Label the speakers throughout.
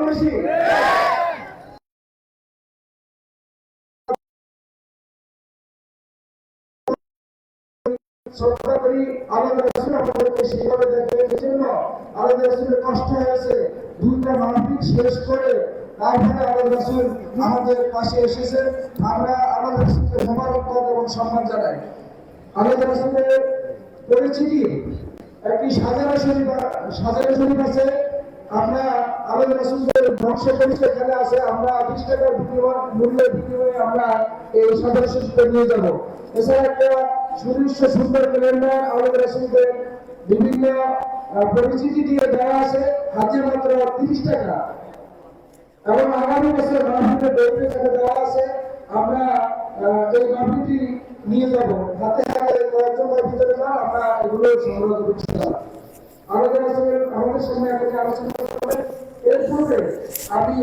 Speaker 1: বেশি? শ্রদ্ধা করি, আলাদা রাসূল আমাদেরকে সেভাবে দেখে, এজন্য আলাদা রাসূলের কষ্ট হয়েছে, দুইটা মাহফিল শেষ করে তারপরে আলাদা রাসূল আমাদের পাশে এসেছেন। আমরা আলাদা রাসূলকে মোবারকবাদ এবং সম্মান জানাই। আলাদা রাসূলের পরিচিতি একটি সাজারা শরীফ আছে। আমরা আলাদা রাসূলের বংশ পরিচয় এখানে আছে। আমরা 20 টাকার মূল্যের বিনিময়ে আমরা এই সাজারা শরীফে নিয়ে যাব। এছাড়া একটা সুদৃশ্য সুন্দর ক্যালেন্ডার আলাদা রাসূলের বিভিন্ন পরিচিতি দিয়ে দেওয়া আছে, হাতে মাত্র 30 টাকা। এবং আগামী বছর মাহফিলের ডেটে সেটা দেওয়া আছে। আমরা এই মাহফিলটি নিয়ে যাব, হাতে হাতে কয়েকজন ভিতরে যান, আমরা এগুলো সংগ্রহ করছি। আলাদা রাসূলের আমাদের সামনে একটা আলোচনা করবেন। এর পূর্বে আমি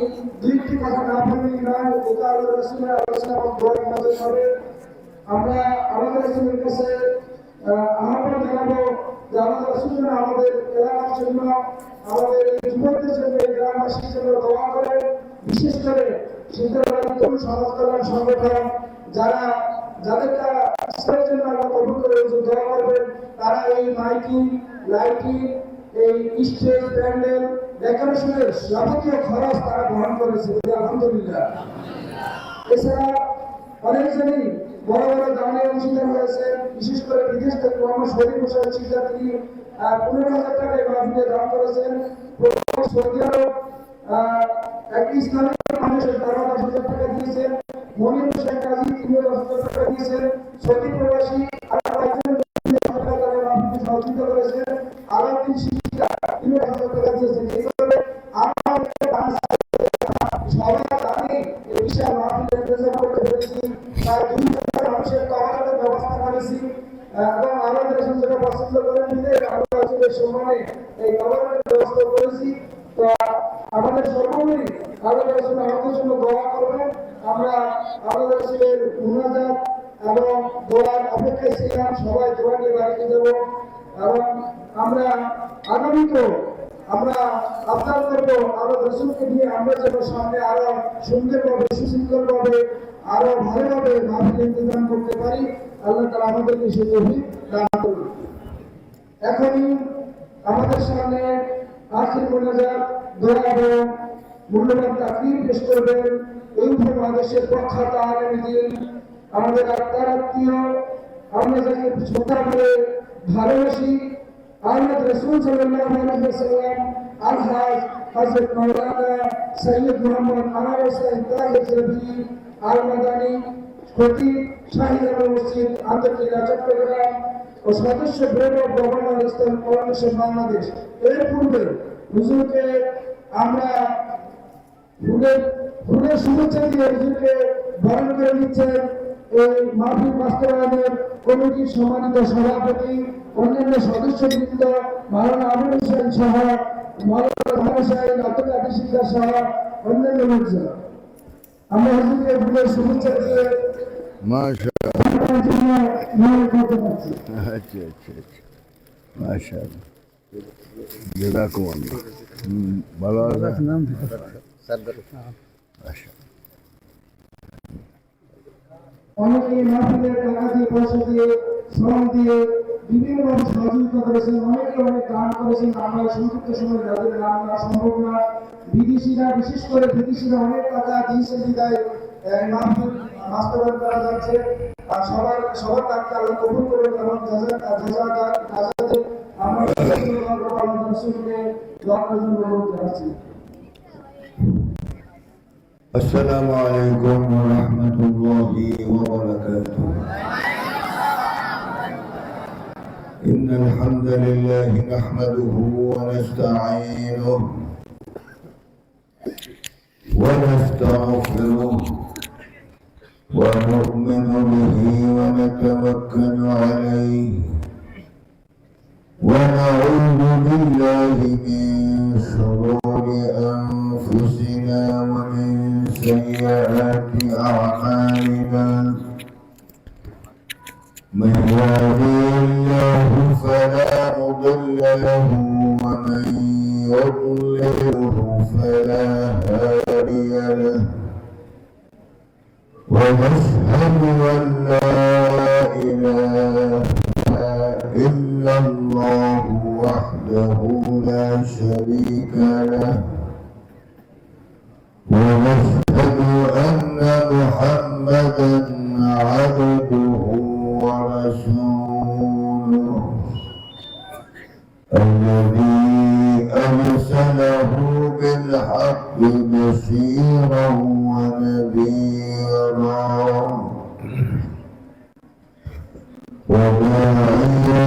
Speaker 1: দুইটি কথা না বললেই নয়, ওটা আলাদা রাসূলের আলোচনা এবং দোয়ার মধ্যে হবে। আমরা আলাদা রাসূলের কাছে আহ্বান জানাবো যে আলাদা রাসূল আমাদের এলাকার জন্য, আমাদের যুবকদের জন্য, এই গ্রামবাসীর জন্য দোয়া করেন। বিশেষ করে সিদ্ধাবাড়ি তরুণ সমাজ কল্যাণ সংগঠন যাদেরকে ইসলামের জন্য আমরা কবুল করে দোয়া করবেন, তারা এই মাইকিং, লাইটিং, এই স্টেজ, প্যান্ডেল, ডেকোরেশনের যাবতীয় খরচ তারা বহন করেছে, আলহামদুলিল্লাহ। এছাড়া অনেকজনই বড় বড় দানে অংশীদার হয়েছে। বিশেষ করে বিদেশ থেকে মোহাম্মদ শরীফ হোসেন সিদ্ধার তিনি 15,000 টাকা এই মাহফিলে দান করেছেন। সৌদি আরব একটি ইসলামিক মানুষের 12,000 টাকা দিয়েছেন। মনির হোসেন কাজী 3,000 টাকা দিয়েছেন। সৌদি প্রবাসী আরো কয়েকজন সহযোগিতা করেছেন। আলাউদ্দিন শিক্ষা 3,000 টাকা দিয়েছেন। এইভাবে সবাই জানি এই বিশাল মাহফিলের ইন্তজাম করতে পেরেছি। প্রায় 2,000 মানুষের খাবারের ব্যবস্থা করেছি এবং আলাদা রাসূল যেটা পছন্দ করেন দিলে আমরা আসলে সম্মানে এই খাবারের ব্যবস্থা করেছি। তো আমাদের সর্বময় আলাদা রাসূল আমাদের জন্য দোয়া করবেন। আমরা আলাদা রাসূলের মুনাজাত এবং দোয়ার অপেক্ষায় ছিলাম। সবাই দোয়া নিয়ে বাড়িতে যাব এবং আমরা আগামীতেও আমরা আবদার করবো আলাদা রাসূলকে নিয়ে আমরা যেন সামনে আরো সুন্দরভাবে, সুশৃঙ্খলভাবে, আরো ভালোভাবে মাহফিল ইন্তজাম করতে পারি। আল্লাহ তাআলা আমাদেরকে সেই তৌফিক দান করুন। এখনই আমাদের সামনে আখির মোনাজাত, দোয়া এবং মূল্যবান তাকরীর পেশ করবেন এই উপমহাদেশের প্রখ্যাত আলেম দ্বীন, আমাদের আত্মীয়, আমরা যাকে শ্রদ্ধা করে ভালোবাসি, আহমদ রাসূল সাল্লাল্লাহু আলাইহি ওয়াসাল্লাম আলহাজ হযরত মাওলানা সৈয়দ মুহাম্মদ আনোয়ার হোসেন তাহির জবি আল মাদানী, খতিব শাহীদ মসজিদ আন্তর্জাতিক চট্টগ্রাম ও সদস্য board of governor Islamic foundation Bangladesh. এর পূর্বে হুজুরকে আমরা ফুলের শুভেচ্ছা দিয়ে হুজুরকে বরণ করে নিচ্ছেন এই মাহফিল বাস্তবায়নের কমিটির সম্মানিত সভাপতি, অন্যান্য সদস্যবৃন্দ, মাওলানা আবুল হোসেন সহ, মাওলানা হোসেন আব্দুল কাদের সিকদার সহ অন্যান্য লোকজন। আমরা হুজুরকে ফুলের শুভেচ্ছা দিয়ে অনেকে মাহফিলের টাকা দিয়ে, পয়সা দিয়ে, শ্রম দিয়ে বিভিন্নভাবে সহযোগিতা করেছেন। অনেকে অনেক দান করেছেন। আমরা সংক্ষিপ্ত সময় যাদের নাম না সম্ভব না। বিদেশিরা, বিশেষ করে বিদেশিরা অনেক টাকা দিয়েছেন বিদায় মাহফিল বাস্তবায়ন করা যাচ্ছে। সবার টাকা আল্লাহ কবুল করুন এবং আমরা রাসূলকে দোয়া করার জন্য অনুরোধ জানাচ্ছি।
Speaker 2: السلام عليكم ورحمة الله وبركاته. إن الحمد لله نحمده ونستعينه ونستغفره ونؤمن به ونتوكل عليه ونعوذ بالله من شرور أنفسنا ومن سيئات أعمالنا. من يهده الله فلا مضل له ومن يضلله فلا هادي له ونشهد أن لا إله إلا الله وحده لا شريك له ونشهد أن محمدا عبده ورسوله الذي أرسله بالحق بشيرا ونذيرا وداعيا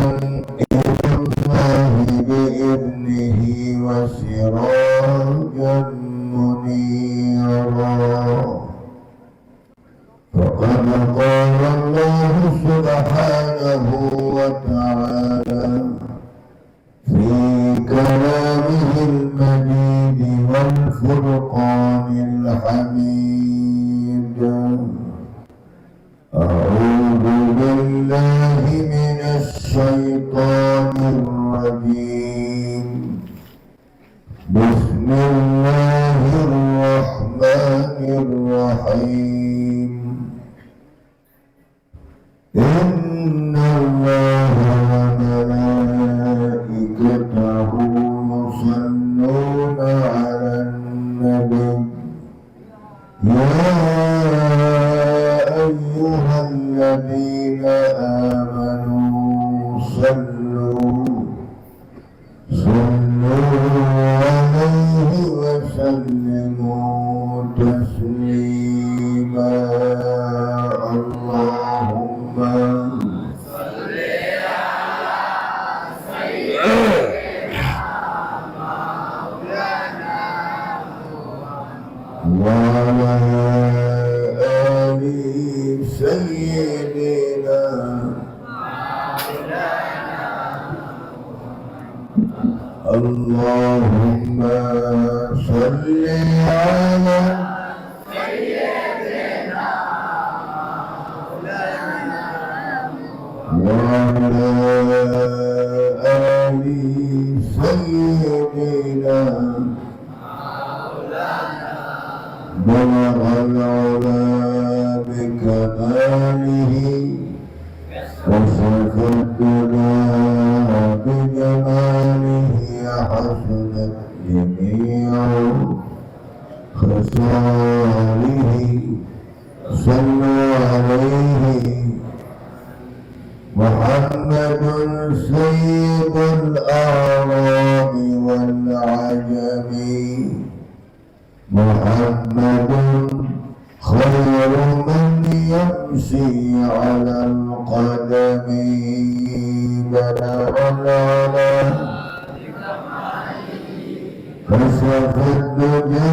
Speaker 2: إلى الله بإذنه وسراجا منيرا فقد قال الله سبحانه وتعالى في كلامه المجيد والفرقان الحميد أعوذ بالله من الشيطان الرجيم بسم الله الرحمن الرحيم إن الله وملائكته يصلون على النبي يا أيها الذين آمنوا صلوا عليه وسلموا تسليما اللهم صل على سيدنا مولانا وعلى آل سيدنا اللهم صل على سيدنا مولانا وعلى آل سيدنا بلغ العلا بكماله وصف الدنيا بجماله حسنت جميع خصاله صلوا عليه محمد سيد الأعراب والعجم محمد خير من يمشي على القدم بلغ العلا كشف الدجى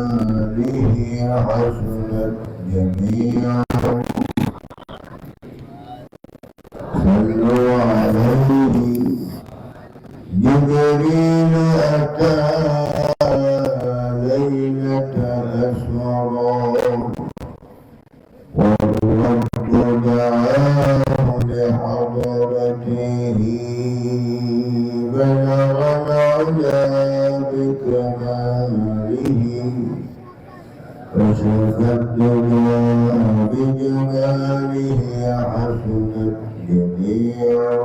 Speaker 2: بجماله حسنت جميعا صلوا عليه جبريل أتى ليلة أسرى والرب دعاه لحضرته بلغ العلا بكماله كشف الدنيا بجماله حسنت جميع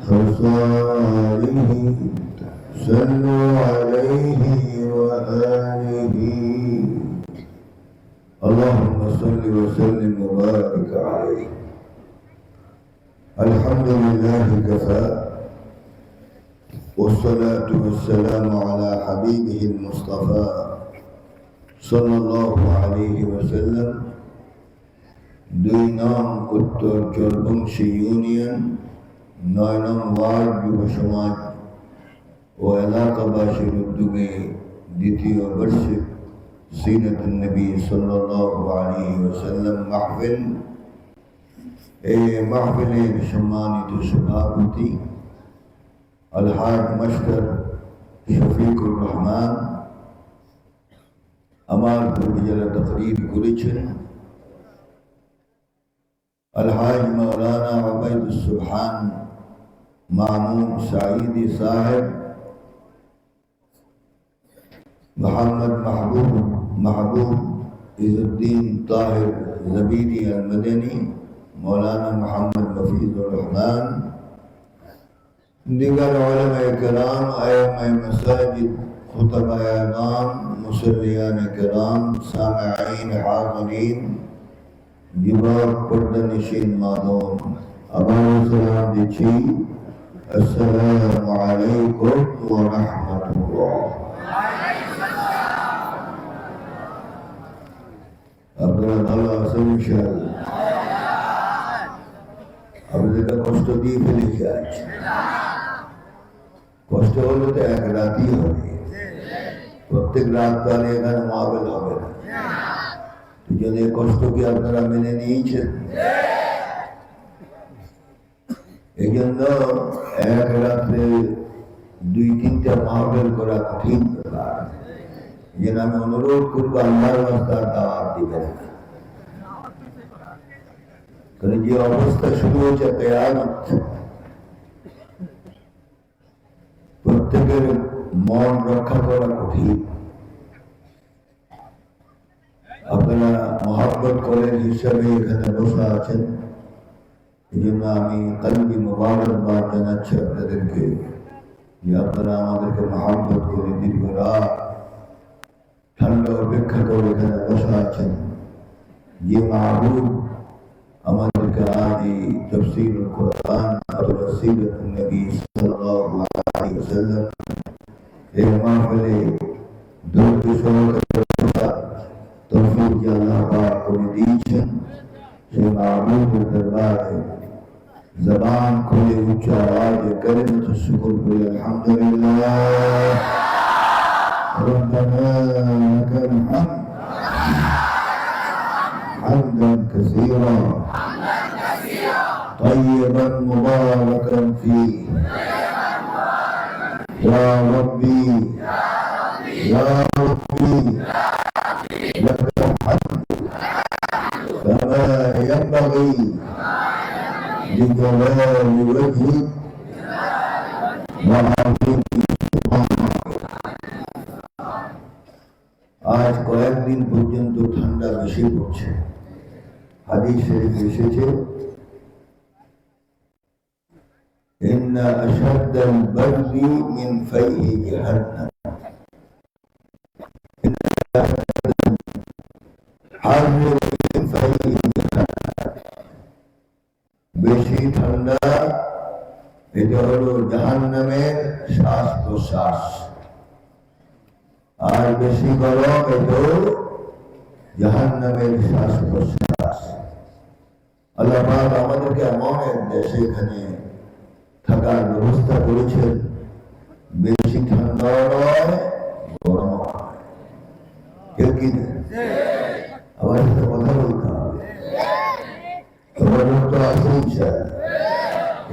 Speaker 2: خصاله صلوا عليه وآله اللهم صل وسلم وبارك عليه الحمد لله كفى والصلاة والسلام على حبيبه المصطفى صلى الله عليه وسلم দুই নং উত্তর চরবংশী ইউনিয়ন 9 নং ওয়ার্ড যুব সমাজ ও এলাকাবাসীর উদ্যোগে দ্বিতীয় বার্ষিক সিরাতুন নবী সাল্লাল্লাহু আলাইহি ওয়াসাল্লাম মাহফিল এই মাহফিলের সম্মানিত সভাপতি আলহাজ মাস্টার শফিকুর রহমান আমার পূর্বে যারা তাকরীর করেছেন আলহাজ মাওলানা উবাইদুস সুবহান मामून साइदी साहब, मोहम्मद महबूब इज़ुद्दीन ताहिर ज़बीदी अल-मदनी, मौलाना मोहम्मद हफीज़ुर रहमान, दीगर उलमाए किराम, आइम्माए मसाजिद, खुतबाए आज़ाम, मुसल्लियान किराम, सामिईन हाज़िरीन, जिबार पर्दानिशीन मादूम, अबान सलाम दिछी, अस्सलामु अलैकुम व रहमतुल्लाह। আপনারা ভালো আছেন ইনশাআল্লাহ? আপনাদেরকে কষ্ট দিয়ে ফেলেছি আজ। কষ্ট হলে তো এক রাতই হবে, প্রত্যেক রাত তো আর এখানে মাহফিল হবে না। যদি কষ্ট কি আপনারা মেনে নিয়েছেন? এই জন্য এক রাত্রে 2-3টা মাহফিল করা কঠিন ব্যাপার। যেন আমি অনুরোধ করবো আল্লাহর রাস্তার দাওয়াত দিবেন না, কারণ যে অবস্থা শুরু হচ্ছে কিয়ামত, প্রত্যেকের মন রক্ষা করা কঠিন। আপনারা মহব্বত করেন হিসাবে এখানে বসা আছেন, এই জন্য আমি কলবি মুবারকবাদ জানাচ্ছি আপনাদেরকে যে আপনারা আমাদেরকে মহব্বত করে দীর্ঘ রাত ঠান্ডা অপেক্ষা করে এখানে বসা আছেন। যে মাহবুব আমাদেরকে আজ এই তাফসীরুল কুরআন আর সিরাতুন নবী সাল্লাল্লাহু আলাইহি ওয়াসাল্লাম এই মাহফিলে ধৈর্য সহকারে তৌফিক যে আল্লাহ পাক করে দিয়েছেন, সেই মাহবুবের দরবারে জবান খুলে উচ্চ আওয়াজে কালিমাতুশ শুকর বলে আলহামদুলিল্লাহ ربنا لك الحمد حمدا كثيرا طيبا مباركا فيه يا ربي يا ربي لك الحمد كما ينبغي لجلال وجهك وعظيم আজ কয়েকদিন পর্যন্ত ঠান্ডা বেশি পড়ছে। হাদিস শরীফে এসেছে ইন্না আশাদ্দাল বারদি মিন ফাইহি জাহান্নাম, বেশি ঠান্ডা এটা হলো জাহান্নামের শ্বাস প্রশ্বাস, আর বেশি গরম এটাও জাহান্নামের শ্বাস প্রশ্বাস। আল্লাহ পাক আমাদেরকে এমন এক দেশে এখানে থাকার ব্যবস্থা করেছেন, বেশি ঠান্ডা নয় গরম নয়। কেউ কি আমার সাথে কথা বলতে হবে, তোমার তো আছে ইচ্ছা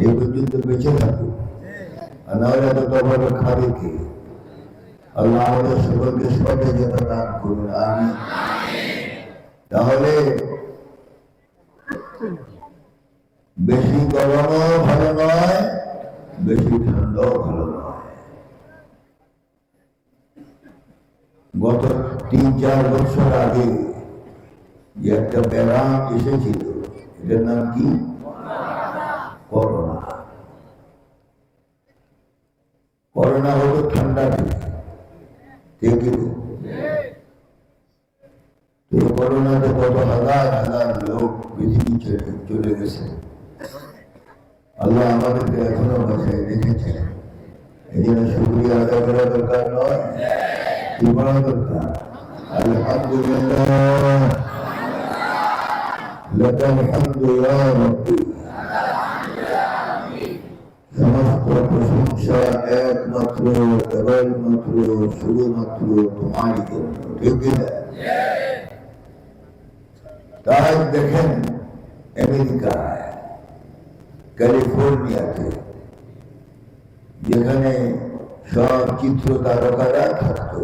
Speaker 2: এই পর্যন্ত বেঁচে থাকুক, আর নাহলে তো তোমার খাবে কে? আল্লাহ আমাদের সকলকে সতেজতা দান করুন, আমিন। তাহলে বেশি গরমও ভালো নয়, বেশি ঠান্ডাও ভালো নয়। গত 3-4 বছর আগে যে একটা ব্যারাম এসেছিল, এটার নাম কি? করোনা। করোনা হলো ঠান্ডা থেকে, করোনাতে কত হাজার হাজার লোক পৃথিবী ছেড়ে চলে গেছে। আল্লাহ আমাদেরকে এখনো বাঁচায় রেখেছে, এই জন্য শুকরিয়া আদায় করা দরকার নয়, কি বলা দরকার? আলহামদুলিল্লাহ, লাকাল হামদু ইয়া রাব্বি। সমস্ত প্রশংসা একমাত্র কেবলমাত্র শুধুমাত্র তোমারই জন্য, ঠিক না? তাই দেখেন আমেরিকায় ক্যালিফোর্নিয়াতে, যেখানে সব চিত্র তারকারা থাকতো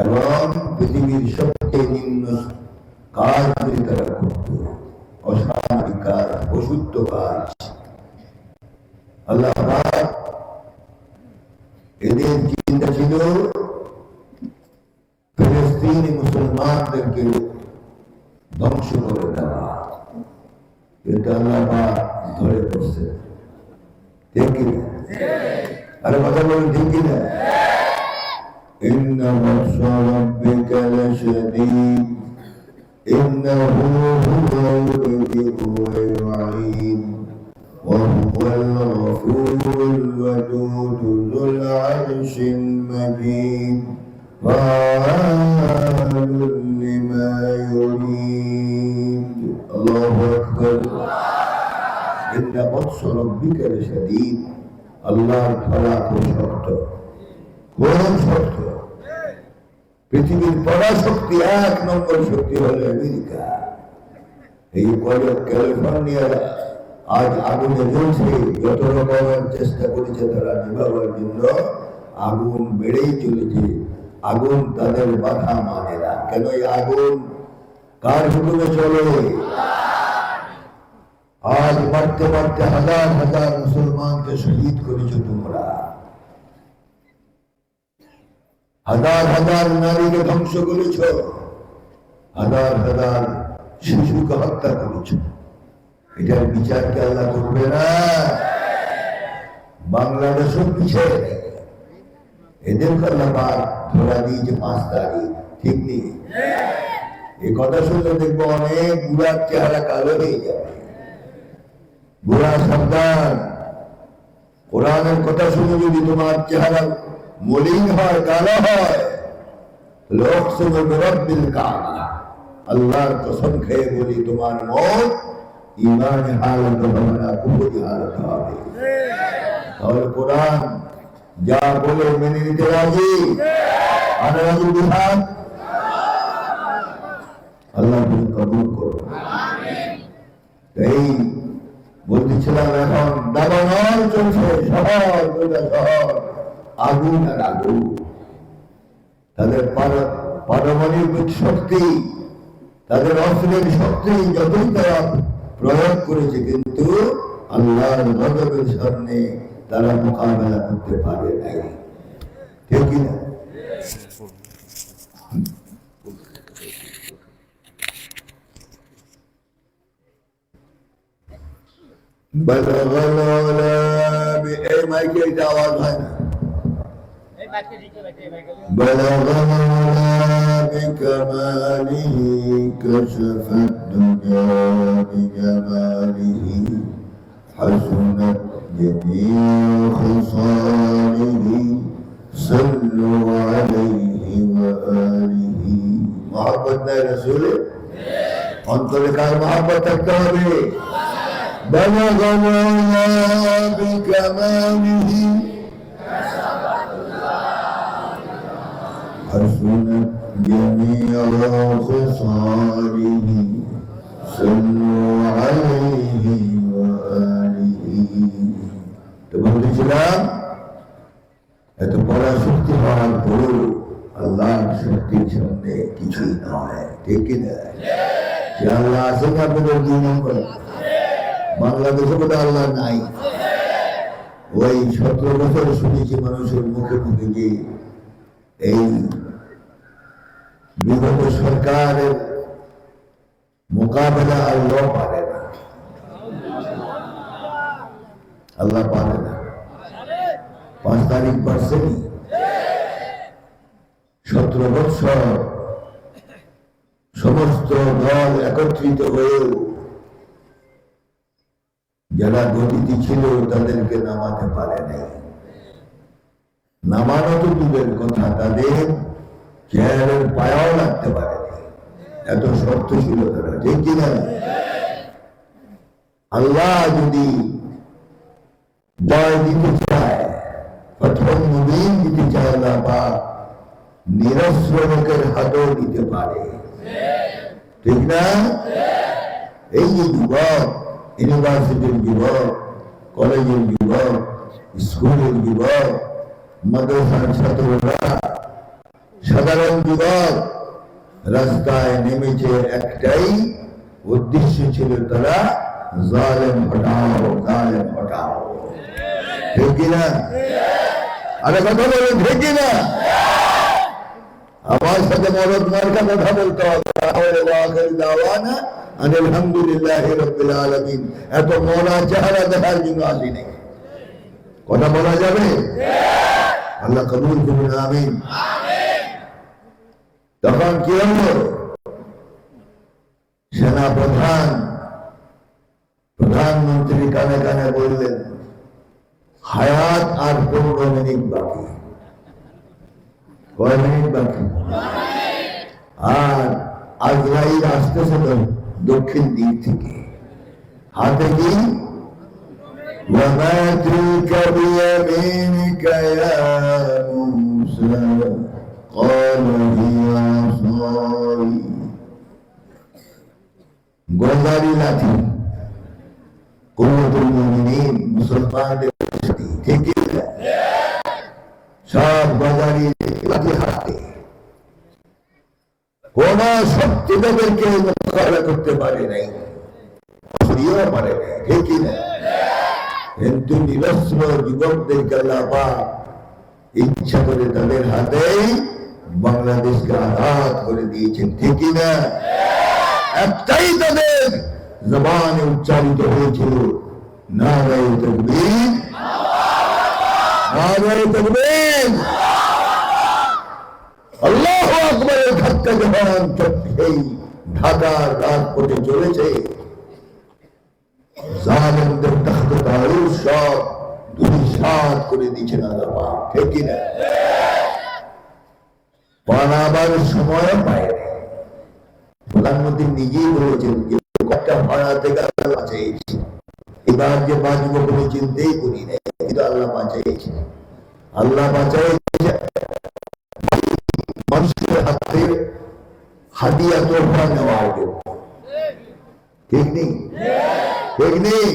Speaker 2: এবং পৃথিবীর সবচেয়ে নিম্ন কাজ তারা করত, অসামাজিক কাজ, পশুত্ব কাজ, আল্লাহ পাক এদের চিন্তা ছিল ফিলিস্তিনি মুসলমানদেরকে ধ্বংস করে দেওয়া, কিন্তু আল্লাহ পাক ধরে বসছে। ঠিক কিনা? আরে কথা বলুন, ঠিক কিনা? ইন্না বাতশা রাব্বিকা লাশাদীদ ইন্নাহু হুয়াল ওয়াদুদু ওয়াল-আলীম ওয়া হুয়াল গফুরুল ওয়াদুদ যুল আরশিল মাজিদ ফাআলুন লিমা ইউরিদ। আল্লাহু আকবার। ইন্না বাতশা রাব্বিকা লাশাদীদ, আল্লাহর ধরা খুব শক্ত, খুব শক্ত। পৃথিবীর পরাশক্তি 1 নম্বর শক্তি হলো আমেরিকা। এই ক্যালিফোর্নিয়া আজ আগুনে জ্বলছে, যত রকমের চেষ্টা করেছে তারা নিভাবার জন্য, আগুন বেড়েই চলেছে। আগুন তাদের বাধা মানে না। কেন? এই আগুন কার হুকুমে চলে? আজ মারতে মারতে হাজার হাজার মুসলমানকে শহীদ করেছো তোমরা, হাজার হাজার নারীকে ধ্বংস করেছ, হাজার হাজার শিশুকে হত্যা করেছ। এটার বিচার কি আল্লাহ করবে না? বাংলাদেশও পিছিয়ে নেই, এদেরকে আল্লাহ পাক ধরা দিয়েছে 5 তারিখ। ঠিক নেই? এই কথা শুনলে দেখবো অনেক বুড়ার চেহারা কালো হয়ে যাবে। বুড়া সাবধান, কোরআনের কথা শুনে যদি তোমার চেহারা মলিন হয়, কালো হয়, আল্লাহর কসম খেয়ে বলি তোমার মত ইমান হালত হবে না, কুফরি হালত হবে। তাহলে কোরআন যা বলে মেনে নিতে রাজি? আল্লাহ কবুল করো। এই বলতেছিলাম, এখন দাবানল চলছে, শহর শহর আগুন আর আগুন। তাদের পারমাণবিক শক্তি, তাদের অস্ত্রের শক্তি যতই তারা প্রয়োগ করেছে, কিন্তু আল্লাহর গজবের সামনে তারা মোকাবেলা করতে পারে নাই। ঠিক কিনা? এই মাইকে এটা আওয়াজ হয় না। بلغ بكماله كشف الدجى بجماله حسنت جميع خصاله صلوا عليه وآله। محبت নাই রাসূল, অন্তরে কার মহব্বত থাকতে হবে? بلغ بكماله حسنت جميع خصاله صلوا عليه وآله। তো বলছিলাম, এত বড় শক্তি হওয়ার পরও আল্লাহর শক্তির সামনে কিছুই নয়। ঠিক কিনা? সে আল্লাহ আছে না? আপনাদের জীবন করে বাংলাদেশে বোধ আল্লাহ নাই। ওই 17 বছর শুনেছি মানুষের মুখে মুখে যে এই বিগত সরকারের মোকাবেলা আল্লাহ পারে না, আল্লাহ পারে না। 5 তারিখ পারছেনি, 17 বছর সমস্ত দল একত্রিত হয়েও যারা গতিতে ছিল তাদেরকে নামাতে পারে নাই। নামানো তো দূরের কথা, তাদের চেয়ারের পায়াও লাগতে পারে নাই, এত শক্ত ছিল তারা। ঠিক কিনা? আল্লাহ যদি জয় দিতে চায়, প্রথম মুমিন দিতে চায়, আল্লাহ পাক নিরস্ত্র লোকের হাতও দিতে পারে। ঠিক না? এই যে যুবক, ইউনিভার্সিটির যুবক, কলেজের যুবক, স্কুলের যুবক, মাদ্রাসার ছাত্ররা, সাধারণ যুবক রাস্তায় নেমেছে, একটাই উদ্দেশ্য ছিল, তারা জালেম হটাও, জালেম হটাও। ঠিক কিনা? আরে কথা বলুন, ঠিক কিনা? আমার সাথে মরদ মার্কা কথা বলতে হবে। আলহামদুলিল্লাহি রাব্বিল আলামিন। এত মরা চেহারা দেখার জন্য আসি নাই। কথা বলা যাবে? আল্লাহ কবুল করুন, আমিন। তখন কি হলো? সেনা প্রধানমন্ত্রী কানে কানে বললেন, হায়াত আর 15 মিনিট বাকি। কয় মিনিট বাকি? আর আজরাইল আসতেছে দক্ষিণ দিক থেকে, হাতে কি? وما تلك بيمينك يا موسى قال هي عصاي। গজারি লাঠি, কুওয়াতুল মুমিনিন, মুসলমানদের শক্তি, ঠিক কি না? সব গজারি লাঠি হাতে। কোন শক্তি তাদেরকে মোকাবেলা করতে পারে নাই, অসুরিও পারে নাই, ঠিক কি না? কিন্তু নিরস্ত্র যুবকদেরকে আল্লাহ পাক ইচ্ছা করে তাদের হাতেই বাংলাদেশকে আঘাত করে দিয়েছেন, ঠিক কি না? একটাই তাদের জবানে উচ্চারিত হয়েছিল, নারায়ে তাকবীর, নারায়ে তাকবীর, আল্লাহু আকবার। ধাক্কা যখন এই ঢাকার রাজপথে চলেছে, জালেমদের তাহলে সব ধূলিসাৎ করে দিয়েছেন আল্লাহ পাক, ঠিক কি না? পালাবার সময় পায় না। প্রধানমন্ত্রী নিজেই বলেছেন যে কয়েকটা ভাড়া থেকে আল্লাহ বাঁচাইছে, এবার যে বাঁচবো কোনো চিন্তাই করি নাই, কিন্তু আল্লাহ বাঁচাইছে। আল্লাহ বাঁচাইছে মানুষের হাতে হাদিয়া তোহফা নেওয়ার জন্য, ঠিক নেই? ঠিক নেই?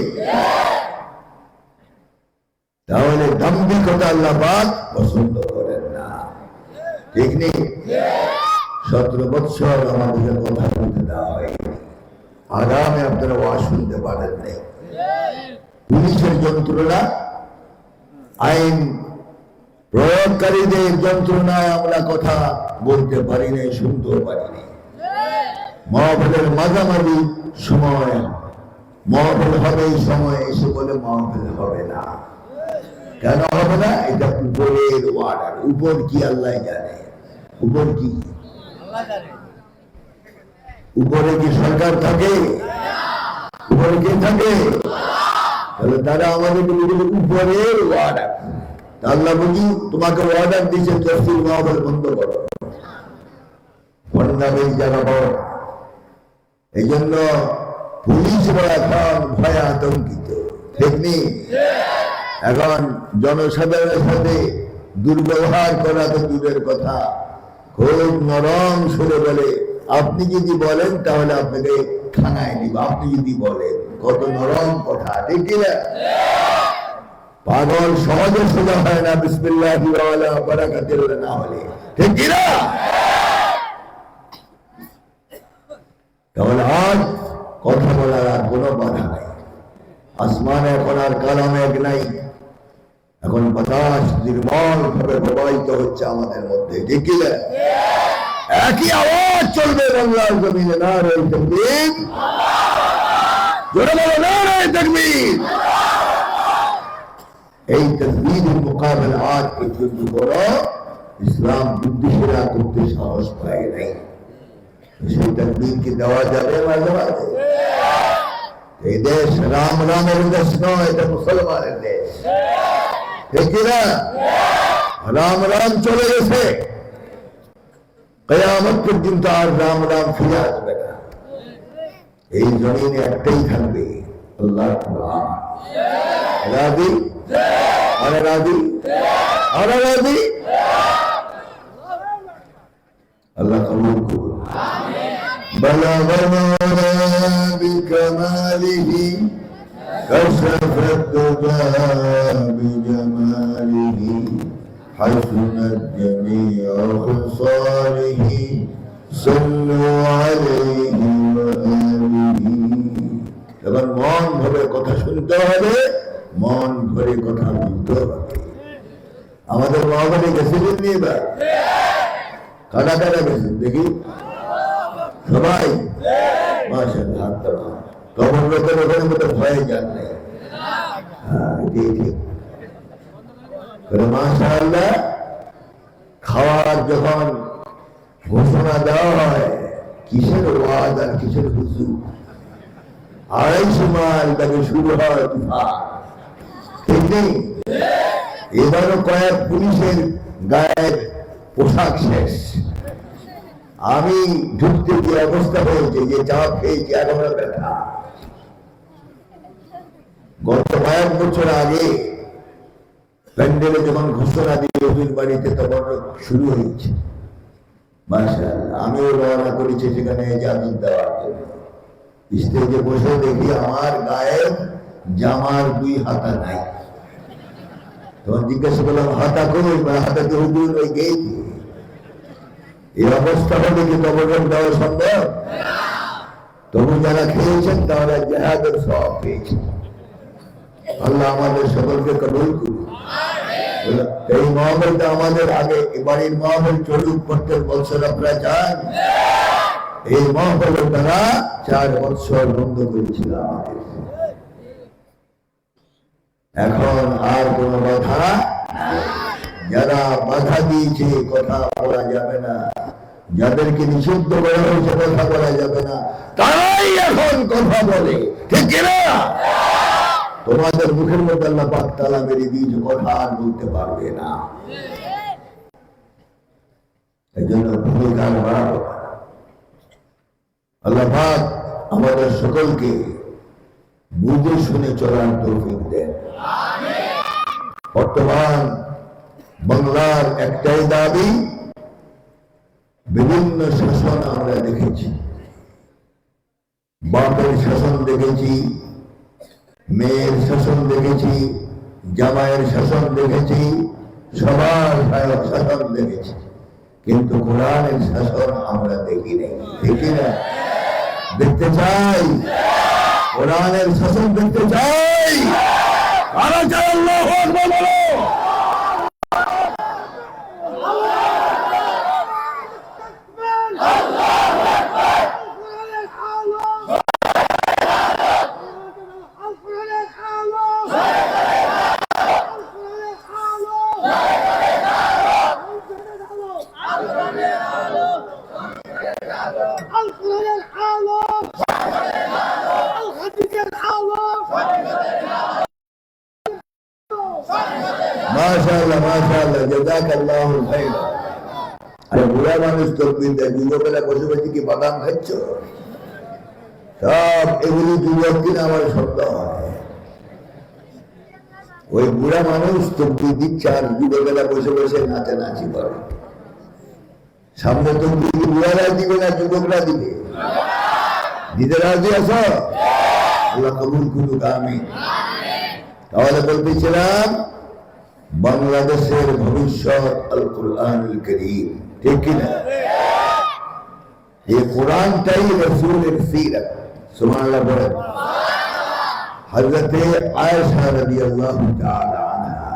Speaker 2: তাহলে দাম্ভিকতা আল্লাহ পাক পছন্দ করেন না, ঠিক নেই? 17 বছর আমাদের কথা বলতে দেওয়া হয়নি, আগামে আপনারা ওয়াজ শুনতে পারেন নাই। পুলিশের যন্ত্রণা, আইন প্রয়োগকারীদের যন্ত্রণায় আমরা কথা বলতে পারি নাই, শুনতেও পারি নাই। মাহফিলের মাঝামাঝি সময় মাহফিল হবে, এই সময় এসে বলে মাহফিল হবে না। কেন হবে না? এটা উপরের ওয়ার্ডার। উপর কি আল্লাহ জানে। উপর কি? উপরে কি সরকার থাকে? উপরে কে থাকে? তাহলে তারা আমাদের উপরের ওয়ার্ডার। আল্লাহ বুঝি তোমাকে অর্ডার দিয়েছে, তফসিল মাহফিল বন্ধ করো, বন্যাবেশ জায়গা পাও না। এই জন্য পুলিশরা এখন ভয়ে আতঙ্কিত, ঠিক নেই? এখন জনসাধারণের সাথে দুর্ব্যবহার করা তো দূরের কথা, খুব নরম সুরে বলে, আপনি যদি বলেন তাহলে আপনাকে থানায় নিব, আপনি যদি বলেন। কত নরম কথা, ঠিক কিনা? পাগল সহজে সোজা হয় না বিসমিল্লাহি ওয়া আলা বারাকাতিল্লাহ না হলে, ঠিক কিনা? তাহলে আজ কথা বলার আর কোনো বাধা নাই। আসমানে এখন আর কালো মেঘ নাই, এখন বাতাস নির্মল ভাবে প্রবাহিত হচ্ছে আমাদের মধ্যে, ঠিক কিনা? একই আওয়াজ চলবে বাংলার জমিনে, নারায়ে তাকবীর, জোরে বলো নারায়ে তাকবীর। এই তাকবীরের মোকাবেলা আজ পর্যন্ত বড় ইসলাম বুদ্ধিশীলা করতে সাহস পায় নাই। সেই তাকবীর কি দেওয়া যাবে মাঝে মাঝে? এই দেশ রাম রামের দেশ নয়, এটা মুসলমানের দেশ, ঠিক কিনা? রাম রাম চলে গেছে, কিয়ামত পর্যন্ত আর রাম রাম ফিরে আসবে না। এই জমিনে একটাই থাকবে, আল্লাহর কোরআন। রাজি? আরে রাজি? আরে রাজি? আল্লাহ কবুল করুন। বলগনা বিকামালিহি كشفت بجماله حسنت جميع خصاله صلوا عليه وآله। এবার মন ভরে কথা শুনতে হবে, মন ভরে কথা বলতে হবে। আমাদের মহাবাড়ি গেছিলেন নি এবার? কারা কারা গেছেন দেখি? সবাই মাশাআল্লাহ, হাত তোলো। কবর লোকের ওখানে মতো ভয়ে যান নাই। হ্যাঁ, ঠিক। মাশাআল্লাহ, খাওয়ার যখন ঘোষণা দেওয়া হয়, কিসের ওয়াজ আর কিসের হুজুর, 250 মাইল থেকে শুরু হয় তুফান, ঠিক নেই? এবারও কয়েক পুলিশের গায়ের পোশাক শেষ। আমি ঢুকতে গিয়ে অবস্থা হয়েছে যে চা খেয়েছি এখনো ব্যথা। গত কয়েক বছর আগে প্যান্ডেলে যখন ঘোষণা দিয়ে হুজুর বাড়িতে তখন শুরু হয়েছে। মাশাআল্লাহ, আমিও রওনা করেছি সেখানে ইজাজত দেওয়ার জন্য। স্টেজে বসে দেখি আমার গায়ে জামার 2 হাতা নাই। তখন জিজ্ঞাসা করলাম, হাতা কই? হাতা তো হুজুর ওই গেছি। এই অবস্থা হলে কি তবরক দেওয়া সম্ভব? তবু যারা খেয়েছেন তারা জিহাদের সওয়াব পেয়েছেন। আল্লাহ আমাদের সকলকে কবুল করুন। এই মহফিলটা আমাদের আগে বাড়ির মহফিল চলুক প্রত্যেক বছর, আপনারা চান? এই মহফিলের দ্বারা 4 বছর বন্ধ করেছিল আমাদের। এখন আর কোন বাধা, যারা বাধা দিয়েছে কথা বলা যাবে না, যাদেরকে নিষিদ্ধ করা হয়েছে কথা বলা যাবে না, তারাই এখন কথা বলে, ঠিক কিনা? তোমাদের মুখের মধ্যে আল্লাহ পাক তালা মেরে দিয়েছে, কথা আর বলতে পারবে না। এই জন্য ভূমিকা বাড়াবো। আল্লাহ পাক আমাদের সকলকে বুঝে শুনে চলার তৌফিক দেন। বর্তমান বাংলার একটাই দাবি, বিভিন্ন শাসন আমরা দেখেছি, বাপের শাসন দেখেছি, মেয়ের শাসন দেখেছি, জামাইয়ের শাসন দেখেছি, সবার শাসন দেখেছি, কিন্তু কোরআনের শাসন আমরা দেখি নাই। দেখি না? দেখতে চাই কোরআনের শাসন, দেখতে চাই। আল্লাহু আকবার বলো। মাশাআল্লাহ, মাশাআল্লাহ, জাযাকাল্লাহুল খাইর। আরে বুড়া মানুষ তকবীর দেয়, যুবকেরা বসে বসে কি বাদাম খাচ্ছ? সব এগুলি যুবক কিনা আমার শব্দ হয়। ওই বুড়া মানুষ তকবীর দিচ্ছে আর যুবকেরা বসে বসে নাচানাচি করে। সামনে তকবীর বুড়ারা দিবে না যুবকরা দিবে? দিতে রাজি আছো? আল্লাহ কবুল করুক, আমিন। তাহলে বলতেছিলাম বাংলাদেশের ভবিষ্যৎ আল কুরআনুল কারীম, ঠিক কিনা? এই কোরআনটাই রাসূলের সিরাত। সুবহানাল্লাহ বলেন। হযরতে আয়েশা রাদিয়াল্লাহু তাআলা আনহা,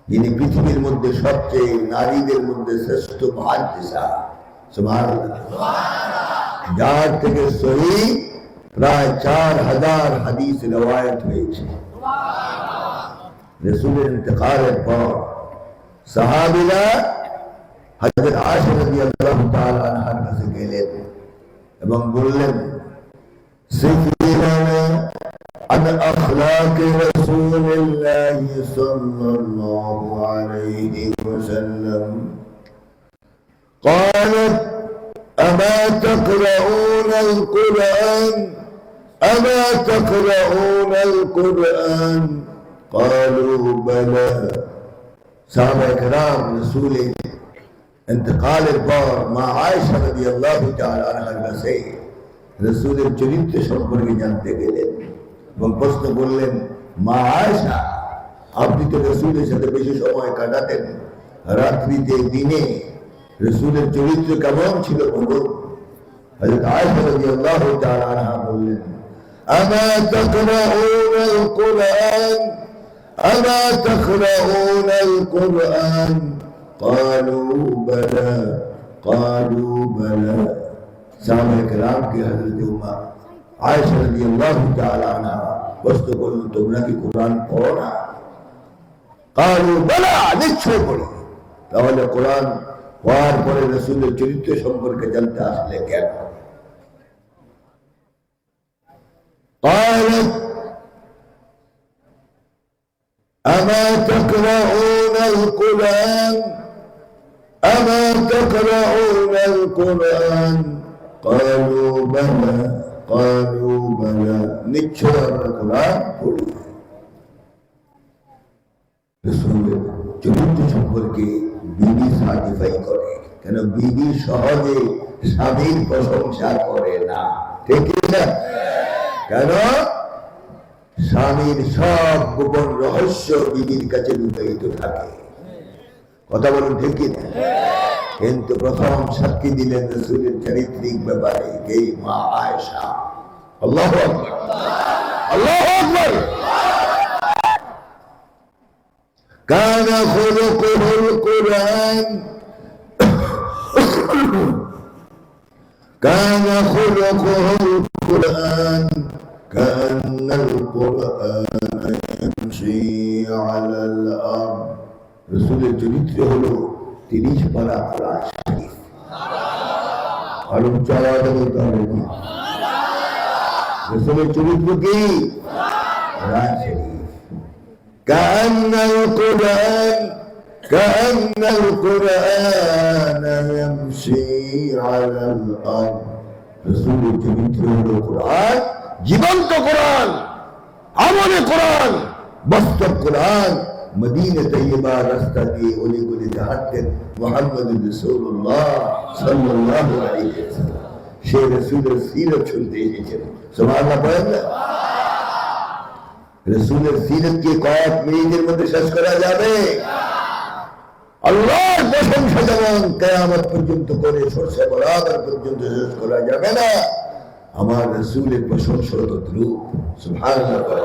Speaker 2: যিনি পৃথিবীর মধ্যে সবচেয়ে নারীদের মধ্যে শ্রেষ্ঠ মুহাদ্দিসা, সুবহানাল্লাহ, যার থেকে সহিহ প্রায় 4000 হাদিস রওয়ায়াত হয়েছে। রাসূলের ইন্তেকালের পর সাহাবীরা হযরত আয়েশা রাদিয়াল্লাহু তাআলা আনহার কাছে গেলেন এবং বললেন, সিফিলানা আন আখলাক রাসূলিল্লাহ সাল্লাল্লাহু আলাইহি ওয়াসাল্লাম। قالت أما تقرؤون القرآن أما تقرؤون القرآن قالوا بلى। সাহাবা کرام রাসূল ইন্তেকালের পর মা আয়েশা রাদিয়াল্লাহু তাআলা আনহার কাছে রাসূলের চরিত্র সম্পর্কে জানতে গেলেন এবং প্রশ্ন করলেন, মা আয়েশা, আপনি তো রাসূলের সাথে বেশি সময় কাটাতেন, রাত্রিতে দিনে রাসূলের চরিত্র কেমন ছিল বলুন? হযরত আয়েশা রাদিয়াল্লাহু তাআলা আনহা বললেন, أما تقرؤون القرآن أما تقرؤون القرآن قالوا بلى साहबा किराम की हजरत उम्मा आयशा रज़ियल्लाहु ताला अन्हा वस्तु बोल तुमरा की कुरान पढ़ो ना قالوا بلى নিশ্চয় পড়ি তাহলে কুরআন পড়ার পরে রাসূলের চরিত্র সম্পর্কে জানতে আসলে কেন قالت أما تقرؤون القرآن أما تقرؤون القرآن قالوا بلى নিশ্চয় আমরা কুরআন পড়ি রাসূলের চরিত্র সম্পর্কে বিবি সার্টিফাই করে কেন বিবি সহজে স্বামীর প্রশংসা করে না ঠিক না কেন স্বামীর সব গোপন রহস্য বিবির কাছে লুকায়িত থাকে কথা বলুন ঠিক না কিন্তু প্রথম সাক্ষী দিলেন রাসূলের চারিত্রিক ব্যাপারে কে মা আয়েশা আল্লাহু আকবার আল্লাহু আকবার كان خلقه القرآن كان خلقه القرآن كأن القرآن يمشي على الأرض رسول الجنيد হলো 30 পারা কোরআন শরীফ আরো চাওয়াতে বলতে হবে না রসুলের চরিত্র কি কোরআন শরীফ كأن القرآن يمشي على الأرض رسول চরিত্র হলো কোরআন জীবন্ত কোরআন আমলে কোরআন বাস্তব কোরআন মদিনা তৈয়বা রাস্তা দিয়ে অলিগলিতে হাঁটতেন মুহাম্মদুর রাসূলুল্লাহ সাল্লাল্লাহু আলাইহি ওয়াসাল্লাম সে রাসূলের সিরাত শুনতে এসেছেন সুবহানাল্লাহ বলেন না রাসূলের সিরাত কি কয়েক মিনিটের মধ্যে শেষ করা যাবে আল্লাহর প্রশংসা যেমন কিয়ামত পর্যন্ত করে সরষে বরাবর পর্যন্ত শেষ করা যাবে না আমার রাসূলের প্রশংসা তদ্রূপ সুবহানাল্লাহ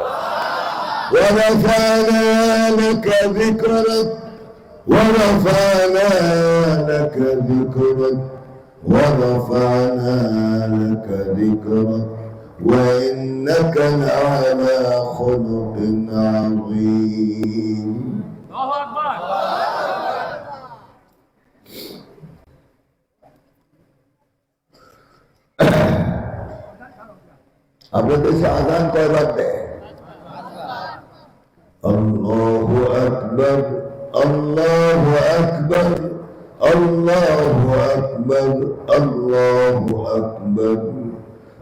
Speaker 2: ورفعنا لك ذكرك ورفعنا لك ذكرك وإنك لعلى خلق عظيم الله أكبر আপনাদের দেশে আযান কয়বার দেয় الله أكبر الله أكبر الله أكبر الله أكبر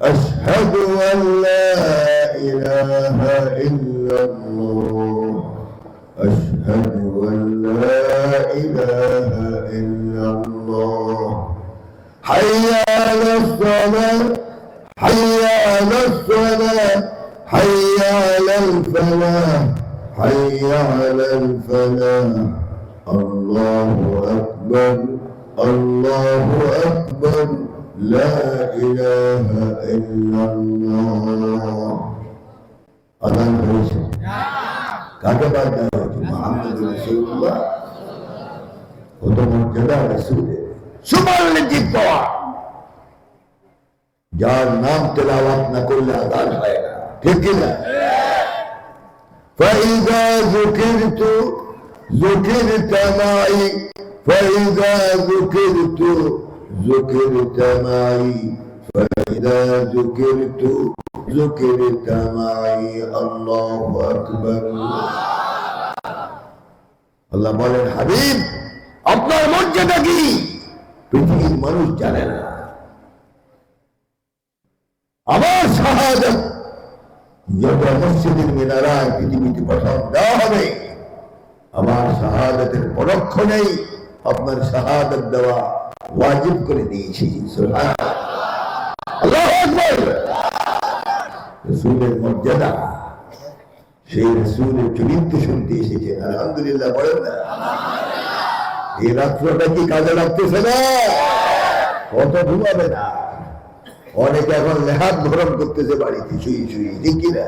Speaker 2: أشهد أن لا إله إلا الله أشهد أن لا إله إلا الله حي على الصلاة حي على الصلاة حي على الفلاح حي على الفلاح الله أكبر الله أكبر لا إله إلا الله أذان হয়েছে কাকে বাদ দেওয়া হয়েছে মুহাম্মদুর রাসূলুল্লাহ কত মর্যাদা রাসূলের সুবর্ণজিৎ পাওয়া যার নাম তেলাওয়াত না করলে আযান হয় না ঠিক না فإذا ذكرت ذكرت معي فإذا ذكرت ذكرت معي فإذا ذكرت ذكرت معي الله أكبر আল্লাহ বলেন হাবিব আপনার মর্যাদা কি পৃথিবীর মানুষ জানে না আমার শাহাদাত যত মসজিদের মিনারায় পৃথিবীতে পাঠান দেওয়া হবে আমার শাহাদাতের পরোক্ষ নেই আপনার শাহাদাত দেওয়া ওয়াজিব করে দিয়েছি সুবহানাল্লাহ আল্লাহু আকবার রাসূলের মর্যাদা সেই রাসূলের চরিত্র শুনতে এসেছেন আলহামদুলিল্লাহ বলেন না এই রাত্রটা কি কাজে লাগতেছে না কত ঘুমাবে না অনেকে এখন লেহাত ধরন করতেছে বাড়িতে শুই শুই, ঠিক কিনা?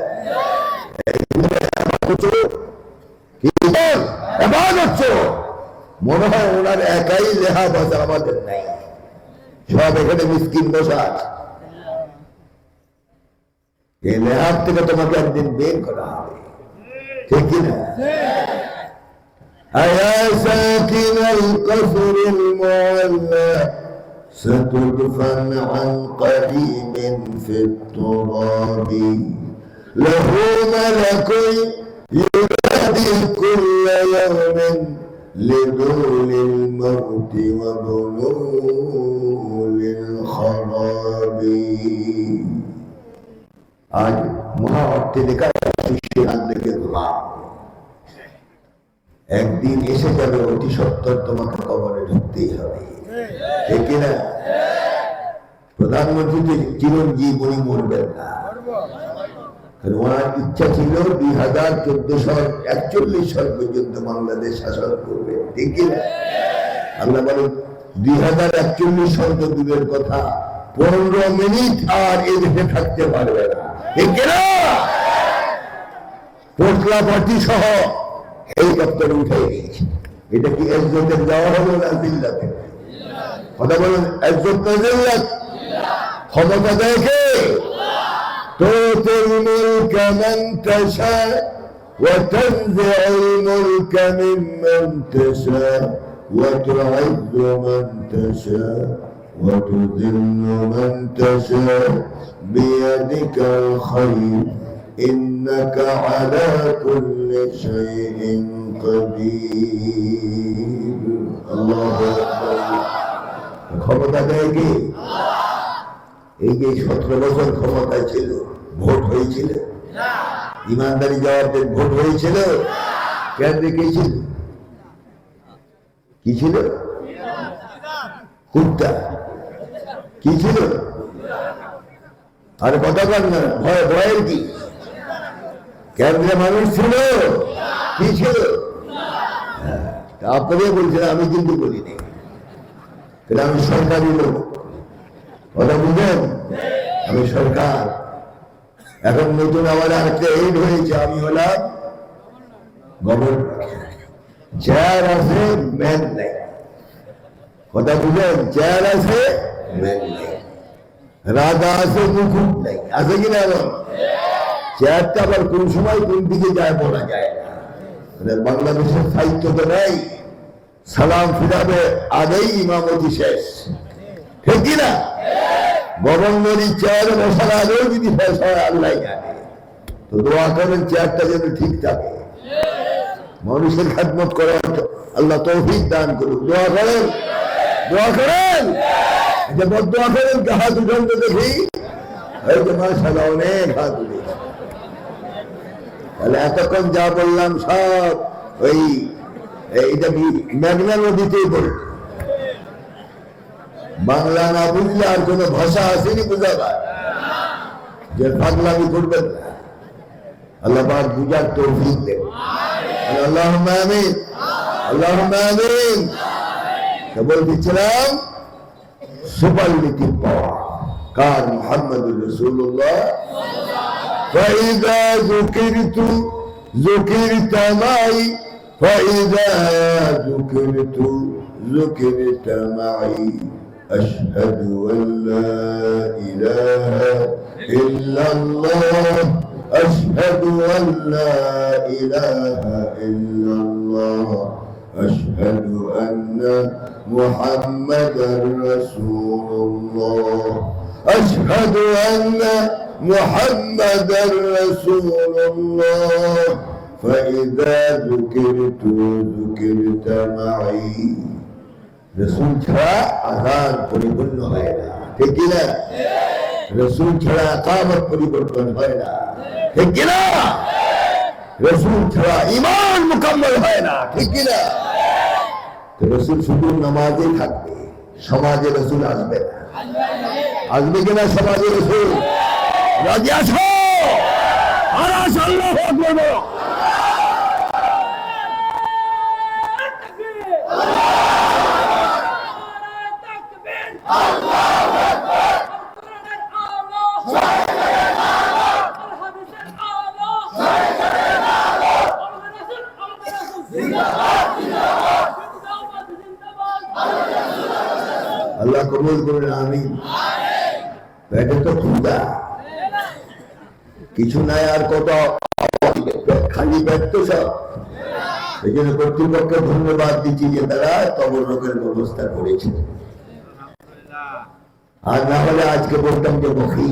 Speaker 2: মনে হয় ওনার একাই লেহাত আছে, আমাদের নাই। সব এখানে মিসকিন বসা আছে। এই লেহাত থেকে তোমাকে একদিন বের করা হবে, ঠিক কিনা? أيا ساكن القصر المعلى ستدفن عن قريب في التراب له ملك ينادي كل يوم لدول الموت وبلول الخراب आज মহা অর্থে লেখা শিষ্যকে গোলাম একদিন এসে যাবে, অতি সত্তর তোমাকে কবরে ঢুকতেই হবে, ঠিক কিনা? প্রধানমন্ত্রী চিরঞ্জীব উনি মরবেন না, ওনার ইচ্ছা ছিল 201441 সাল পর্যন্ত বাংলাদেশ শাসন করবে, ঠিক কিনা? আল্লাহ বলেন 2041 সাল তো দূরের কথা, 15 মিনিট আর এই দেশে থাকতে পারবে না, ঠিক কিনা? পোটলা পার্টি সহ হেলিকপ্টার উঠে গিয়েছে। এটা কি ইজ্জতের দেওয়া হলো না জিল্লাতে? কথা বলেন, ইজ্জত না জিল্লাত? ক্ষমতা দেয় কে? তুতিল মুলকা মান তাশা ওয়া তানজিউল মুলকা মিম্মান তাশা ওয়া তু'ইজ্জু মান তাশা ওয়া তুযিল্লু মান তাশা বিয়াদিকাল খায়র إنك على كل شيء قدير الله أكبر ক্ষমতা দেয় কে? এই যে 17 বছর ক্ষমতায় ছিল, ভোট হয়েছিল? ইমানদারি জবাব দেন, ভোট হয়েছিল? কেন দেখেছিল? কি ছিল? কুত্তা। কি ছিল? আর কথা বল না, ভয়ের কি? কেন্দ্রে মানুষ ছিল? কি ছিল? আপনাকে বলছিলাম, আমি কিন্তু বলিনি, আমি সরকারি লোক, কথা বুঝলেন? আমি সরকার। এখন নতুন আমার আরেকটা এইড হয়েছে, আমি হলাম গভর্নর। চেয়ার আছে, ম্যান নেই, কথা বুঝলেন? চেয়ার আছে, ম্যান নেই, রাজা আছে, মুকুট নেই, আছে কিনা? এখন চেয়ারটা আবার কোন সময় কোন দিকে যায় বলা যায় না। বাংলাদেশের সাহিত্য তো নেই, সালাম ফিরাবে আগেই ইমামতি শেষ, ঠিক কিনা? গভর্নরি চেয়ারে বসার আগেও যদি শেষ হয় আল্লাহ জানে। তো দোয়া করেন চেয়ারটা যেন ঠিক থাকে, মানুষের খেদমত করার আল্লাহ তৌফিক দান করুন। দোয়া করেন, দোয়া করেন, যে বদদোয়া করেন, হাত উঠান তো দেখি। এই যে মাশাআল্লাহ অনেক হাত উঠেছে। তাহলে এতক্ষণ যা বললাম সব ওই এইটা কি মেঘনা নদীতেই বলল। বাংলা না বুঝলে আর কোন ভাষা আসেনি বুঝাবার, যে পাগলামি করবেন না। আল্লাহ পাক বুঝার তৌফিক দেন, আল্লাহুম্মা আমিন, আল্লাহুম্মা আমিন। বলতেছিলাম সুপারলেটিভ পাওয়ার কার? মুহাম্মদুর রাসূলুল্লাহ। فإذا ذكرت ذكرت معي فإذا ذكرت ذكرت معي أشهد أن لا إله إلا الله أشهد أن لا إله إلا الله أشهد أن محمدا رسول الله أشهد أن محمدا رسول الله فإذا ذكرت ذكرت معي। রসুল ছাড়া আযান পরিপূর্ণ হয় না, ঠিক কিনা? রসুল ছাড়া ইকামত পরিবর্তন হয় না, ঠিক কিনা? রসুল ছাড়া ঈমান মুকাম্মল হয় না, ঠিক কিনা? তো রসুল শুধু নামাজেই থাকবে, সমাজে রসুল আসবে না। আসবে কিনা সমাজে রসুল? রাজি আছো? আর আল্লাহু আকবার। আল্লাহ কবুল করুন, আমিন। পেটে তো ক্ষুধা, কিছু নাই আর কত, খালি পেট তো সব। এই জন্য কর্তৃপক্ষকে ধন্যবাদ দিচ্ছি যে তারা তবরকের ব্যবস্থা করেছে। আর না হলে আজকে বলতাম যে মুখী।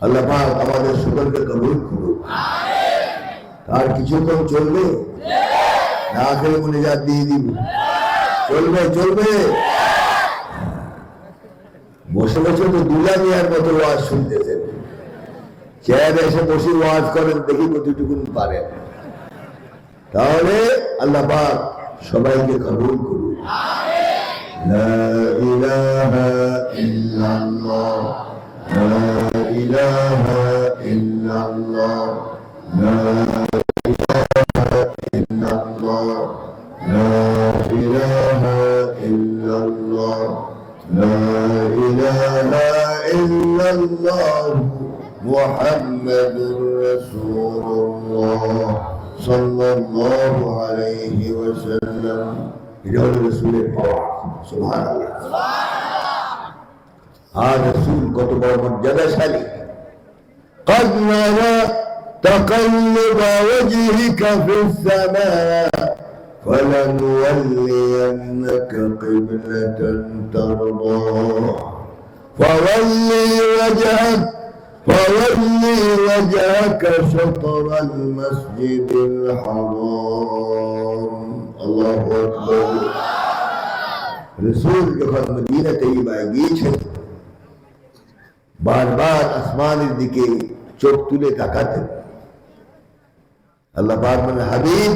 Speaker 2: আল্লাহ পাক আমাদের সকলকে কবুল করুন। আর কিছুক্ষণ চলবে না, আখের মনে যা দিয়ে দিব, চলবে চলবে। বসে বসে তো দুলা মিয়ার মতো ওয়াজ শুনতেছেন, চেয়ারে এসে বসে ওয়াজ করেন, দেখি কতটুকুন পারেন। তাহলে আল্লাহ পাক সবাইকে কবুল করুন। লা ইলাহা ইল্লাল্লাহ, লা ইলাহা ইল্লাল্লাহ, লা ইলাহা ইল্লাল্লাহ, লা ইলাহা ইল্লাল্লাহ, লা ইলাহা ইল্লাল্লাহ মুহাম্মাদুর রাসূলুল্লাহ সাল্লাল্লাহু আলাইহি ওয়াসাল্লাম। এটা হলো রাসূলের পাওয়া। সুবহানাল্লাহ। আর রাসূল কত বড় মর্যাদাশালী। قد نرى تقلب وجهك في السماء فلنولينك قبلة ترضاها فولي وجهك شطر المسجد الحرام. الله أكبر. رسول যখন মদিনা তৈয়বায় গিয়েছেন, বারবার আসমানের দিকে চোখ তুলে তাকাতেন। আল্লাহ পাক বলেন, হাবিব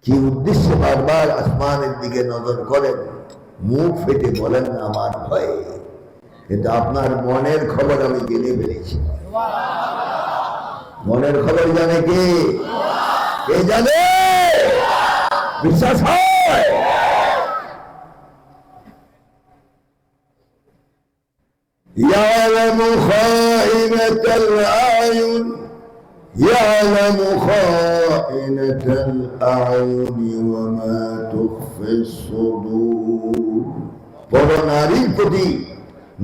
Speaker 2: কি উদ্দেশ্যে বারবার আসমানের দিকে নজর করেন? মুখ ফেটে বলেন না আমার ভয়ে, কিন্তু আপনার মনের খবর আমি জেনে ফেলেছি। মনের খবর জানে কে? কে জানে? বিশ্বাস হয়? يعلم خائنة الأعين، يعلم خائنة الأعين وما تخفي الصدور. বড় নারীর প্রতি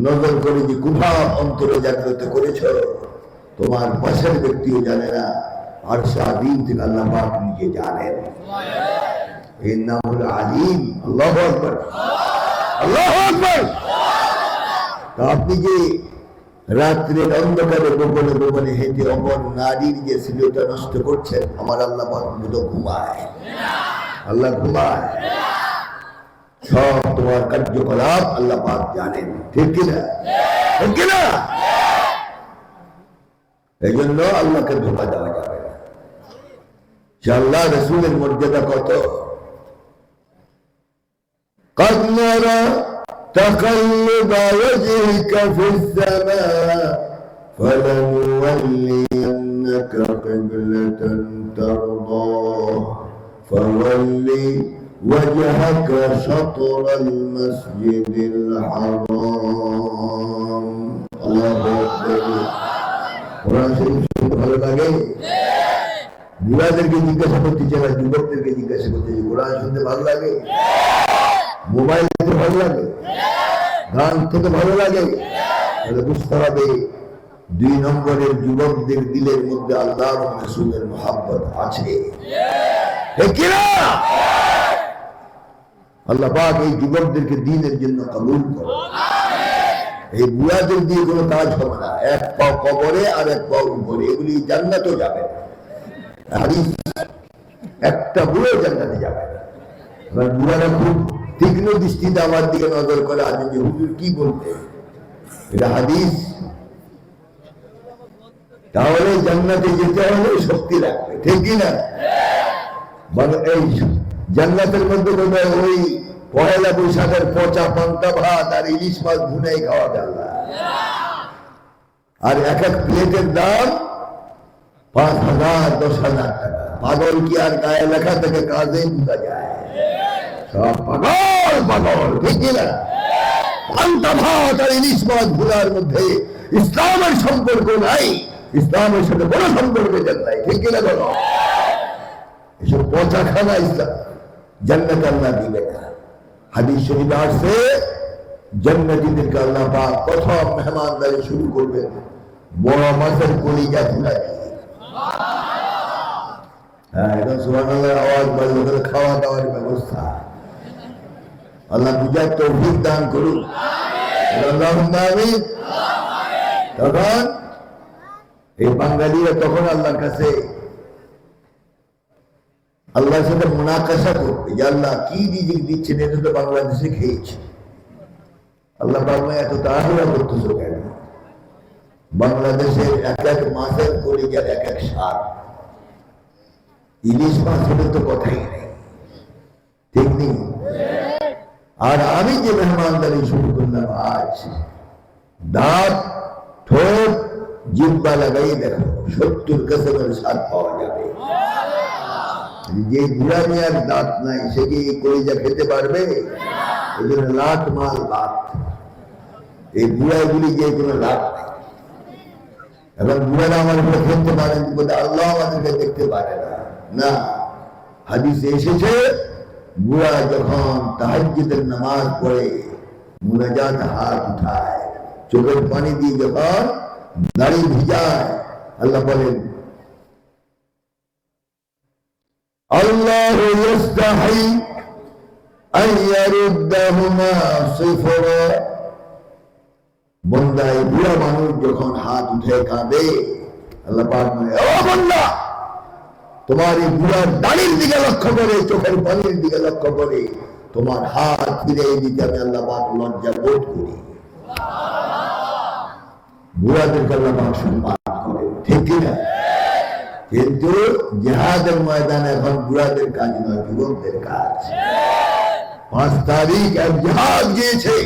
Speaker 2: নজর করে যে কুভাব অন্তরে জাগ্রত করেছ, তোমার পাশের ব্যক্তিও জানে না, আর সাদিন থেকে আল্লাহ পাক নিজে জানেন। এর নাম হলো আলিম। আল্লাহু আকবার, আল্লাহু আকবার। আপনি যে রাত্রের অন্ধকারে গোপনে গোপনে হেঁটে অমর নারীর যে ছেলেটা নষ্ট করছেন, আমার আল্লাহ পাক তো ঘুমায়, আল্লাহ ঘুমায়। সব তোমার কার্যকলাপ আল্লাহ পাক জানেন, ঠিক কিনা? ঠিক কিনা? এই জন্য আল্লাহকে ধোঁকা দেওয়া যাবে না। আল্লাহ রসুলের মর্যাদা কত! قد نرى تقلب وجهك في السماء فلنولينك قبلة ترضاها فولي وجهك شطر المسجد الحرام. الله أكبر. কোরআন শরীফ শুনতে ভালো লাগে? বুড়াদেরকে জিজ্ঞাসা করতে চাই, যুবকদেরকে জিজ্ঞাসা করতে চাই, কোরআন শুনতে ভালো লাগে? মোবাইল থেকে ভালো লাগে? গান থেকে ভালো লাগে? তাহলে বুঝতে হবে 2 নম্বরের যুবকদের দিলের মধ্যে আল্লাহ এবং রাসূলের মহব্বত আছে, ঠিক কি না? আল্লাহ পাক এই যুবকদেরকে দ্বীনের জন্য কবুল করুন। এই বুড়াদের দিয়ে কোনো কাজ হবে না, এক পা কবরে আর এক পা উপরে, এগুলি জান্নাতেও যাবে না। হাদিস, একটা বুড়ো জান্নাতে যাবে না। বুড়ারা খুব তীক্ষ্ণ দৃষ্টিতে আমার দিকে নজর করে আছেন যে হুজুর কি বলতে, এটা হাদিস। তাহলে জান্নাতে যেতে হলে শক্তি রাখবে, ঠিক কিনা? এই জান্নাতের মধ্যে বোধহয় ওই পয়লা বৈশাখের পচা পান্তা ভাত আর ইলিশ মাছ ভুনাই খাওয়া যায় না। আর এক এক প্লেটের দাম 5,000 10,000 টাকা। পাগল কি আর গায়ে লেখা থেকে কাজে বোঝা যায়? সব পাগল পাগল, ঠিক কিনা? পান্তা ভাত আর ইলিশ মাছ ভুনার মধ্যে ইসলামের সম্পর্ক নাই, ইসলামের সাথে বড় সম্পর্ক নাই, ঠিক কিনা? বলো, এসব পচা খানা ইসলাম জান্নাত আল্লাহ দিবে না। হাদিস শরীফে আসছে জান্নাতীদেরকে আল্লাহ পাক প্রথম মেহমানদারি শুরু করবেন বড় মাছের কলিজা তুলা দিয়ে। হ্যাঁ, এখন সুবহানাল্লাহর আওয়াজ বাড়লে ওখানে খাওয়া দাওয়ার ব্যবস্থা আল্লাহ বুঝার তৌফিক দান করুন। আল্লাহুম্মা আমিন। তখন এই বাঙালিরা তখন আল্লাহর কাছে আল্লাহর সাথে মুনাকাশা করবে যে আল্লাহ কি রিজিক দিচ্ছেন, এটা তো বাংলাদেশে খেয়েছে, আল্লাহ বাংলা এত তাড়াহুড়া করতেছো কেন? বাংলাদেশের এক এক মাছের কলিজার এক এক স্বাদ, ইলিশ মাছ হলে তো কথাই নেই, ঠিক নেই? আর আমি যে মেহমানদারি শুরু করলাম আজ, দাঁত ঠোঁট জিহ্বা লাগাই দেখো 70 কিসমের স্বাদ পাওয়া যাবে। যে বুড়া মিয়ার দাঁত নাই সে কি কলিজা খেতে পারবে? এই জন্য লাট মাল বাত, এই বুড়াগুলি যে কোনো লাভ নাই। এখন বুড়ারা আমার উপরে খেলতে পারেন বলে আল্লাহ আমাদেরকে দেখতে পারে না। না, হাদিসে এসেছে বুড়া যখন তাহাজ্জুদের নামাজ পড়ে মুনাজাত হাত উঠায়, চোখের পানি দিয়ে যখন দাড়ি ভিজায়, আল্লাহ বলেন আল্লাহু ইস্তাহি আন ইয়ারুদ্দাহুমা সিফরা। বন্দা, এই বুড়া মানুষ যখন হাত উঠে কাঁদে, আল্লাহ পাক বলে ও বান্দা, তোমার এই বুড়ার দাড়ির দিকে লক্ষ্য করে, চোখের পানির দিকে লক্ষ্য করে তোমার হাত ফিরে দিতে আমি আল্লাহ পাক লজ্জা বোধ করি। বুড়াদেরকে আল্লাহ পাক সম্মান করে, ঠিক কিনা? কিন্তু জিহাদের ময়দানে এখন বুড়াদের কাজ নয়, যুবকদের কাজ। 5 তারিখ এক জিহাদ গিয়েছে,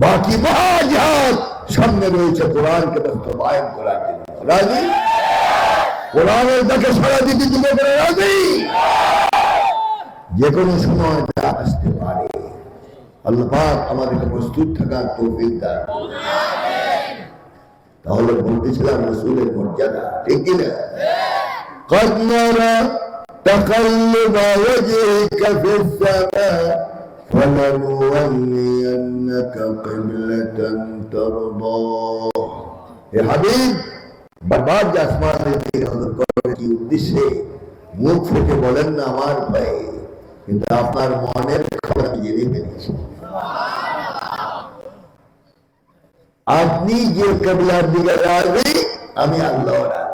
Speaker 2: বাকি মহা জিহাদ সামনে রয়েছে কোরআনকে বাস্তবায়ন করার জন্য। রাজি? কোরআনের দিকে সারা দিতে যুবকরা রাজি? যে কোনো সময় তা আসতে পারে। আল্লাহ পাক আমাদেরকে প্রস্তুত থাকার তৌফিক দান করুন। তাহলে বলতেছিলাম রাসূলের মর্যাদা, ঠিক কিনা? قد نرى تقلب وجهك في السماء فلنولينك قبلة ترضاها। হে হাবিব, বারবার যে আসমানের দিকে নজর করার কি উদ্দেশ্যে মুখ ফুটে বলেন না আমার ভয়ে, কিন্তু আপনার মনের খবর আমি জেনে ফেলেছি। আপনি যে কিবলার দিকে রাজি, আমি আল্লাহ রাজি।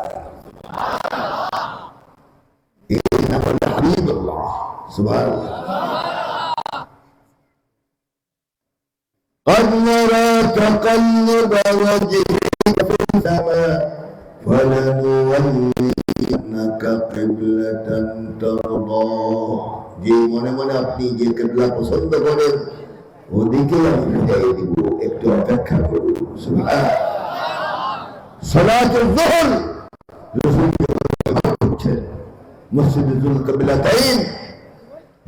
Speaker 2: এই নাম হলো হাবিবুল্লাহ। সুবহানাল্লাহ। قد نرى تقلب وجهك في السماء فلنولينك قبلة ترضاها। যে মনে মনে আপনি যে কিবলা পছন্দ করেন ওদিকে আমি ফিরিয়ে দিব, একটু অপেক্ষা করুন। সুবহানাল্লাহ। সালাতুল যুহর রাসূল করছেন মসজিদে যুল কিবলাতাইন,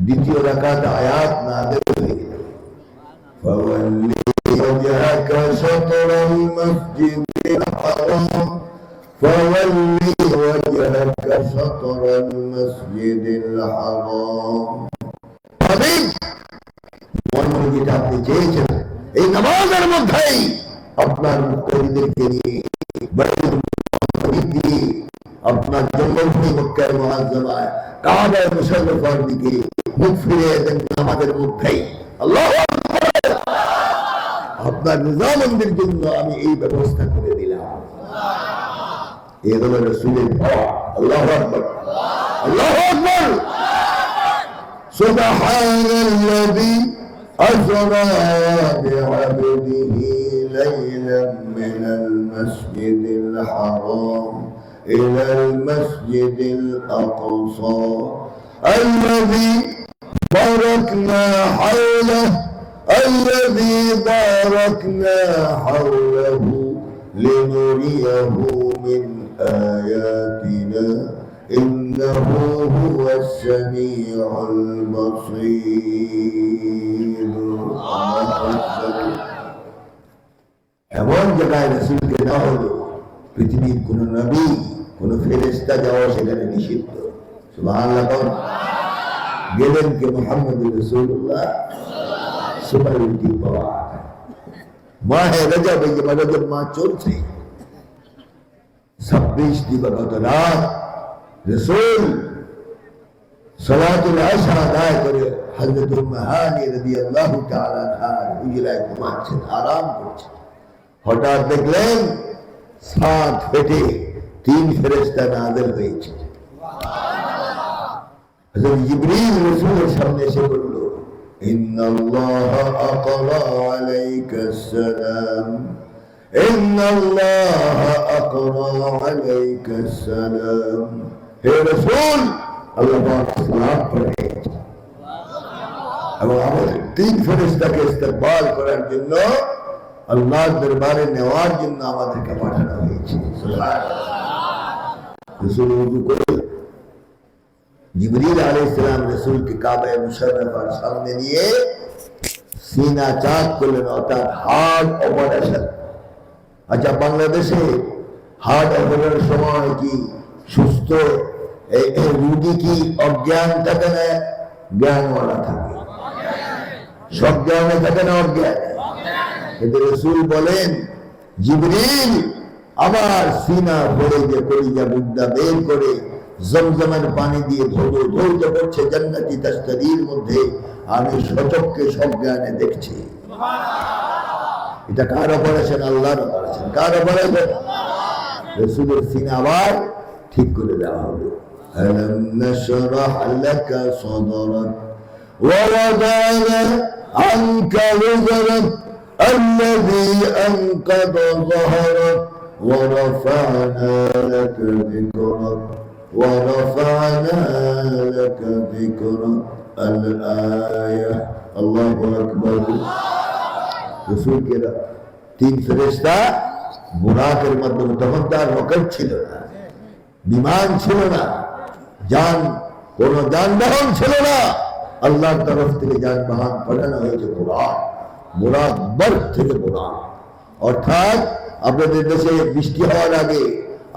Speaker 2: দ্বিতীয় রাকাত আয়াত নাযিল হয়ে গেল فولي وجهك شطر المسجد الحرام فولي وجهك شطر المسجد الحرام। হাবিব, মনে যেটা আপনি চেয়েছেন এই নামাজের মধ্যেই আপনার মুক্তাদিদেরকে নিয়ে বাইতুল মুকাদ্দাস দিয়ে আপনার জন্মভূমি মক্কার মুআজ্জামায় কাবার মুশাররফার দিকে মুখ ফিরিয়ে দেন নামাজের মধ্যেই। আল্লাহু আকবার। আপনার নিজামন্দির জন্য আমি এই ব্যবস্থা করে দিলাম। এই হলো রাসূলের পাওয়া। আল্লাহু আকবার, আল্লাহু আকবার। সুবহানাল্লাযী আসরা বি'আবদিহি লাইলাম মিনাল মাসজিদিল হারাম ইলাল মাসজিদিল আকসা আল্লাযী বারাকনা হাওলাহু الذي باركنا حوله لنريه من آياتنا إنه هو السميع البصير. এমন জায়গায় রাসূলকে না হলো পৃথিবীর কোন নবী কোন ফেরেশতা যাওয়া সেখানে নিষিদ্ধ। সুবহানাল্লাহ। গেলেন কে? মুহাম্মদুর রাসূলুল্লাহ সুপারিটি পাওয়া মাহে রজব, এই যে রজব মাস চলছে, 26 দিবাগত রাত রাসূল সালাতুল ইশা আদায় করে হযরত উম্মে হানি রাদিয়াল্লাহু তাআলা আনহার হুজরায় ঘুমাচ্ছেন, আরাম করছেন। হঠাৎ দেখলেন সাত ফেটে 3 ফেরেশতা নাযিল হয়েছে। হযরত জিবরিল রাসূলের সামনে এসে বলল, ইন্নাল্লাহা আকরা আলাইকাস সালাম, ইন্নাল্লাহা আকরা আলাইকাস সালাম। হে রাসূল, আল্লাহ পাক সালাম পাঠিয়েছেন এবং আমাদের 3 ফেরেশতাকে ইস্তেকবাল করার জন্য, আল্লাহর দরবারে নেওয়ার জন্য আমাদেরকে পাঠানো হয়েছে। সুবহানাল্লাহ। রাসূল ওযু করে জিবরিল আলাইহিস সালাম রাসূলকে কাবা মুশাররফার সামনে নিয়ে সিনা চাক করলেন, অর্থাৎ হার্ট অপারেশন। আচ্ছা, বাংলাদেশে হার্ট অপারেশনের সময় কি সুস্থ রোগী কি অজ্ঞান থাকে না জ্ঞানওয়ালা থাকে? সব জ্ঞানে থাকে না অজ্ঞান? কিন্তু রাসূল বলেন, জিবরিল আমার সিনা ভরে যে কলিজা বুদ্ধা বের করে জমজমের পানি দিয়ে ধৌত করছে জান্নাতি তাস্তারির মধ্যে, আমি সচক্ষে সব জ্ঞানে দেখছি। এটা কার অপারেশন? আল্লাহর অপারেশন। কার অপারেশন? রাসূলের সিনা আবার ঠিক করে দেওয়া হবে। আলাম নাশরাহ লাকা সাদরাক ওয়া ওয়াদানা আনকা ওযরাক الذي أنقض ظهرك ورفعنا لك ذكرك ورفعنا لك ذكرك الآية الله أكبر। রসুল কে 3 ফেরেশতা বুরাকের মাধ্যমে, তখন তার রকেট ছিল না, বিমান ছিল না, কোন যানবাহন ছিল না, আল্লাহর তরফ থেকে যানবাহন পাঠানো হয়েছে কোরআন। বুরাক বর্গ থেকে বুরাক, অর্থাৎ আপনাদের দেশে বৃষ্টি হওয়ার আগে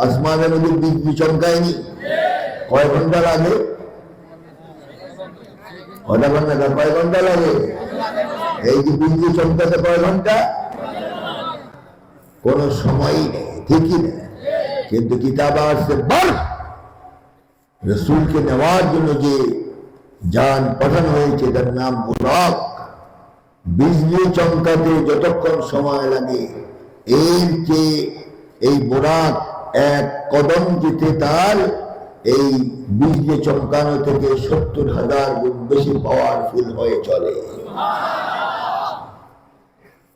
Speaker 2: আসমানের মধ্যে বিজলি চমকায়নি? কয় ঘন্টা লাগে? কয় ঘন্টা লাগে? এই যে বিজলি চমকাতে কয় ঘন্টা? কোন সময়ই নেই, ঠিকই না? কিন্তু কিতাবে আসছে বর্গ, রাসূলকে নেওয়ার জন্য যে যান পাঠানো হয়েছে তার নাম বুরাক। বিজলি চমকাতে যতক্ষণ সময় লাগে, এর চেয়ে এই বুরাক এক কদম যেতে তার এই বিজলি চমকানো থেকে 70,000 গুণ বেশি পাওয়ারফুল হয়ে চলে।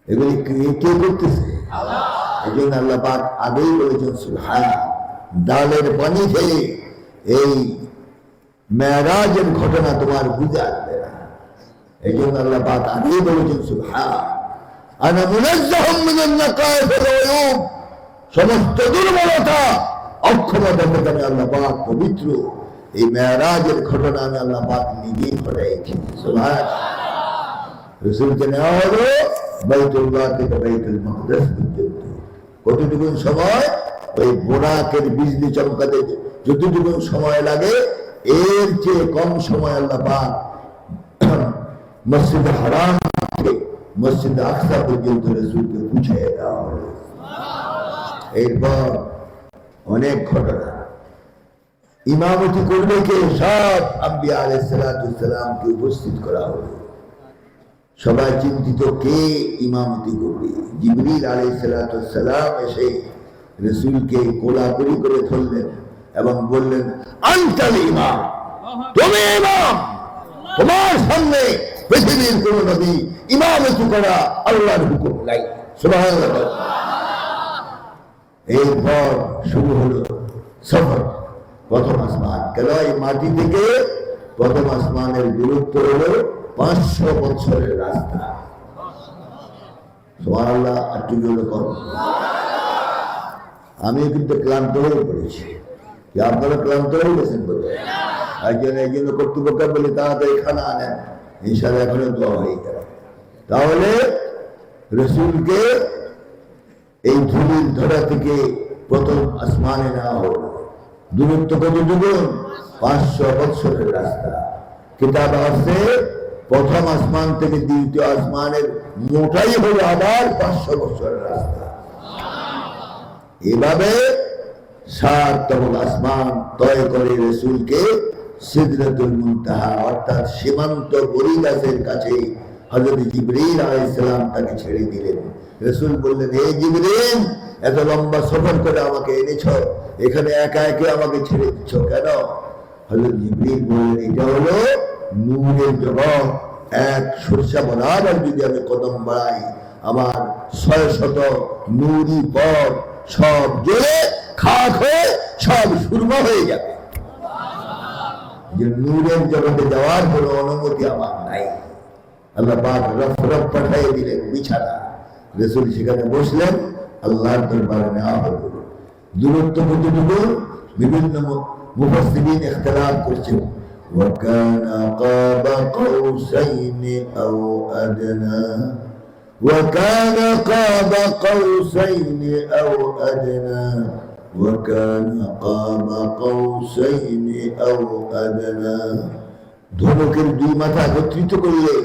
Speaker 2: এগুলি কে করতেছে? এই জন্য আল্লাহ পাক আগেই বলেছেন, সুবহানাল্লাহ, ডালের পানি খেয়ে এই মেরাজের ঘটনা তোমার বুঝে আসবে না। এই জন্য আল্লাহ পাক আগেই বলেছেন, সুবহানাল্লাহ, আনা মুনাজ্জাহুম মিনান নাকায়েস ওয়াল উয়ুব, সমস্ত দুর্বলতা অক্ষমতা থেকে আমি আল্লাহ পাক পবিত্র। এই মেরাজের ঘটনা আমি আল্লাহ পাক নিজেই ঘটাইছি। সুবহানাল্লাহ। রাসূলকে নেওয়া হলো বাইতুল্লাহ থেকে বাইতুল মাকদাস পর্যন্ত। কতটুকু সময়? ওই বুরাকের বিজলি চমকাতে যতটুকু সময় লাগে, এর চেয়ে কম সময় আল্লাহ পাক মসজিদ হারাম থেকে মসজিদ আকসা পর্যন্ত রাসূলকে পৌঁছে দেওয়া হলো। এরপর অনেক ঘটনা। ইমামতি করবে কে? সব আম্বিয়া আলাইহিস সালামকে উপস্থিত করা হলো। সবাই চিন্তিত, কে ইমামতি করবে? জিবরিল আলাইহিস সালাম এসে রাসূলকে কোলাকুলি করে ধরলেন এবং বললেন, আনতাল ইমাম, তুমি ইমাম। তোমার সামনে পৃথিবীর কোন নবী ইমামতি করা আল্লাহর হুকুম নাই। সুবহানাল্লাহ। এরপর শুরু হলো সফর, প্রথম আসমান। কেন? এই মাটি থেকে প্রথম আসমানের দূরত্ব হলো 500 বছরের রাস্তা। সুবহানাল্লাহ। একটু জোরে কর। আমি কিন্তু ক্লান্ত হয়ে পড়েছি। আপনারা ক্লান্ত হয়ে গেছেন বলে এই জন্য কর্তৃপক্ষ বলে তাড়াতাড়ি খানা আনেন, ইনশাআল্লাহ এখনো দোয়া হয়ে যাবে। তাহলে রাসূলকে এই ধুলির ধরা থেকে প্রথম আসমানে নেওয়া হলো। দূরত্ব কতটুকু? 500 বছরের রাস্তা। কিতাব আছে প্রথম আসমান থেকে দ্বিতীয় আসমানের মোটাই হলো আবার 500 বছরের রাস্তা। এভাবে 7 তবক আসমান তয় করে রাসূলকে সিদরাতুল মুনতাহা অর্থাৎ সীমান্ত বড়ি গাছের কাছে হযরত জিবরীল আলাইহিস সালাম তাকে ছেড়ে দিলেন। রাসূল বললেন, হে জিবরীল, এত লম্বা সফর করে আমাকে এনেছো, এখানে একা একা আমাকে ছেড়ে দিচ্ছ কেন? হযরত জিবরীল বললেন, এটা হলো নূরের জগৎ। এক সরিষা বরাবর যদি আমি কদম বাড়াই, আমার 600 নূরি পথ সব জ্বলে খাক হয়ে সব সুরমা হয়ে যাবে। যে নূরের জগতে যাওয়ার কোনো অনুমতি আমার নাই। আল্লাহ পাক রফ পাঠিয়ে দিলেন বিছানা, রাসূল সেখানে বসলেন, আল্লাহর দরবারে নেওয়া হলো। দূরত্ব কতটুকু বিভিন্ন মুফাসসিরিন ইখতিলাফ করছেন। وكان قاب قوسين أو أدنى وكان قاب قوسين أو أدنى وكان قاب قوسين أو أدنى ধনুকের দুই মাথা একত্রিত করলে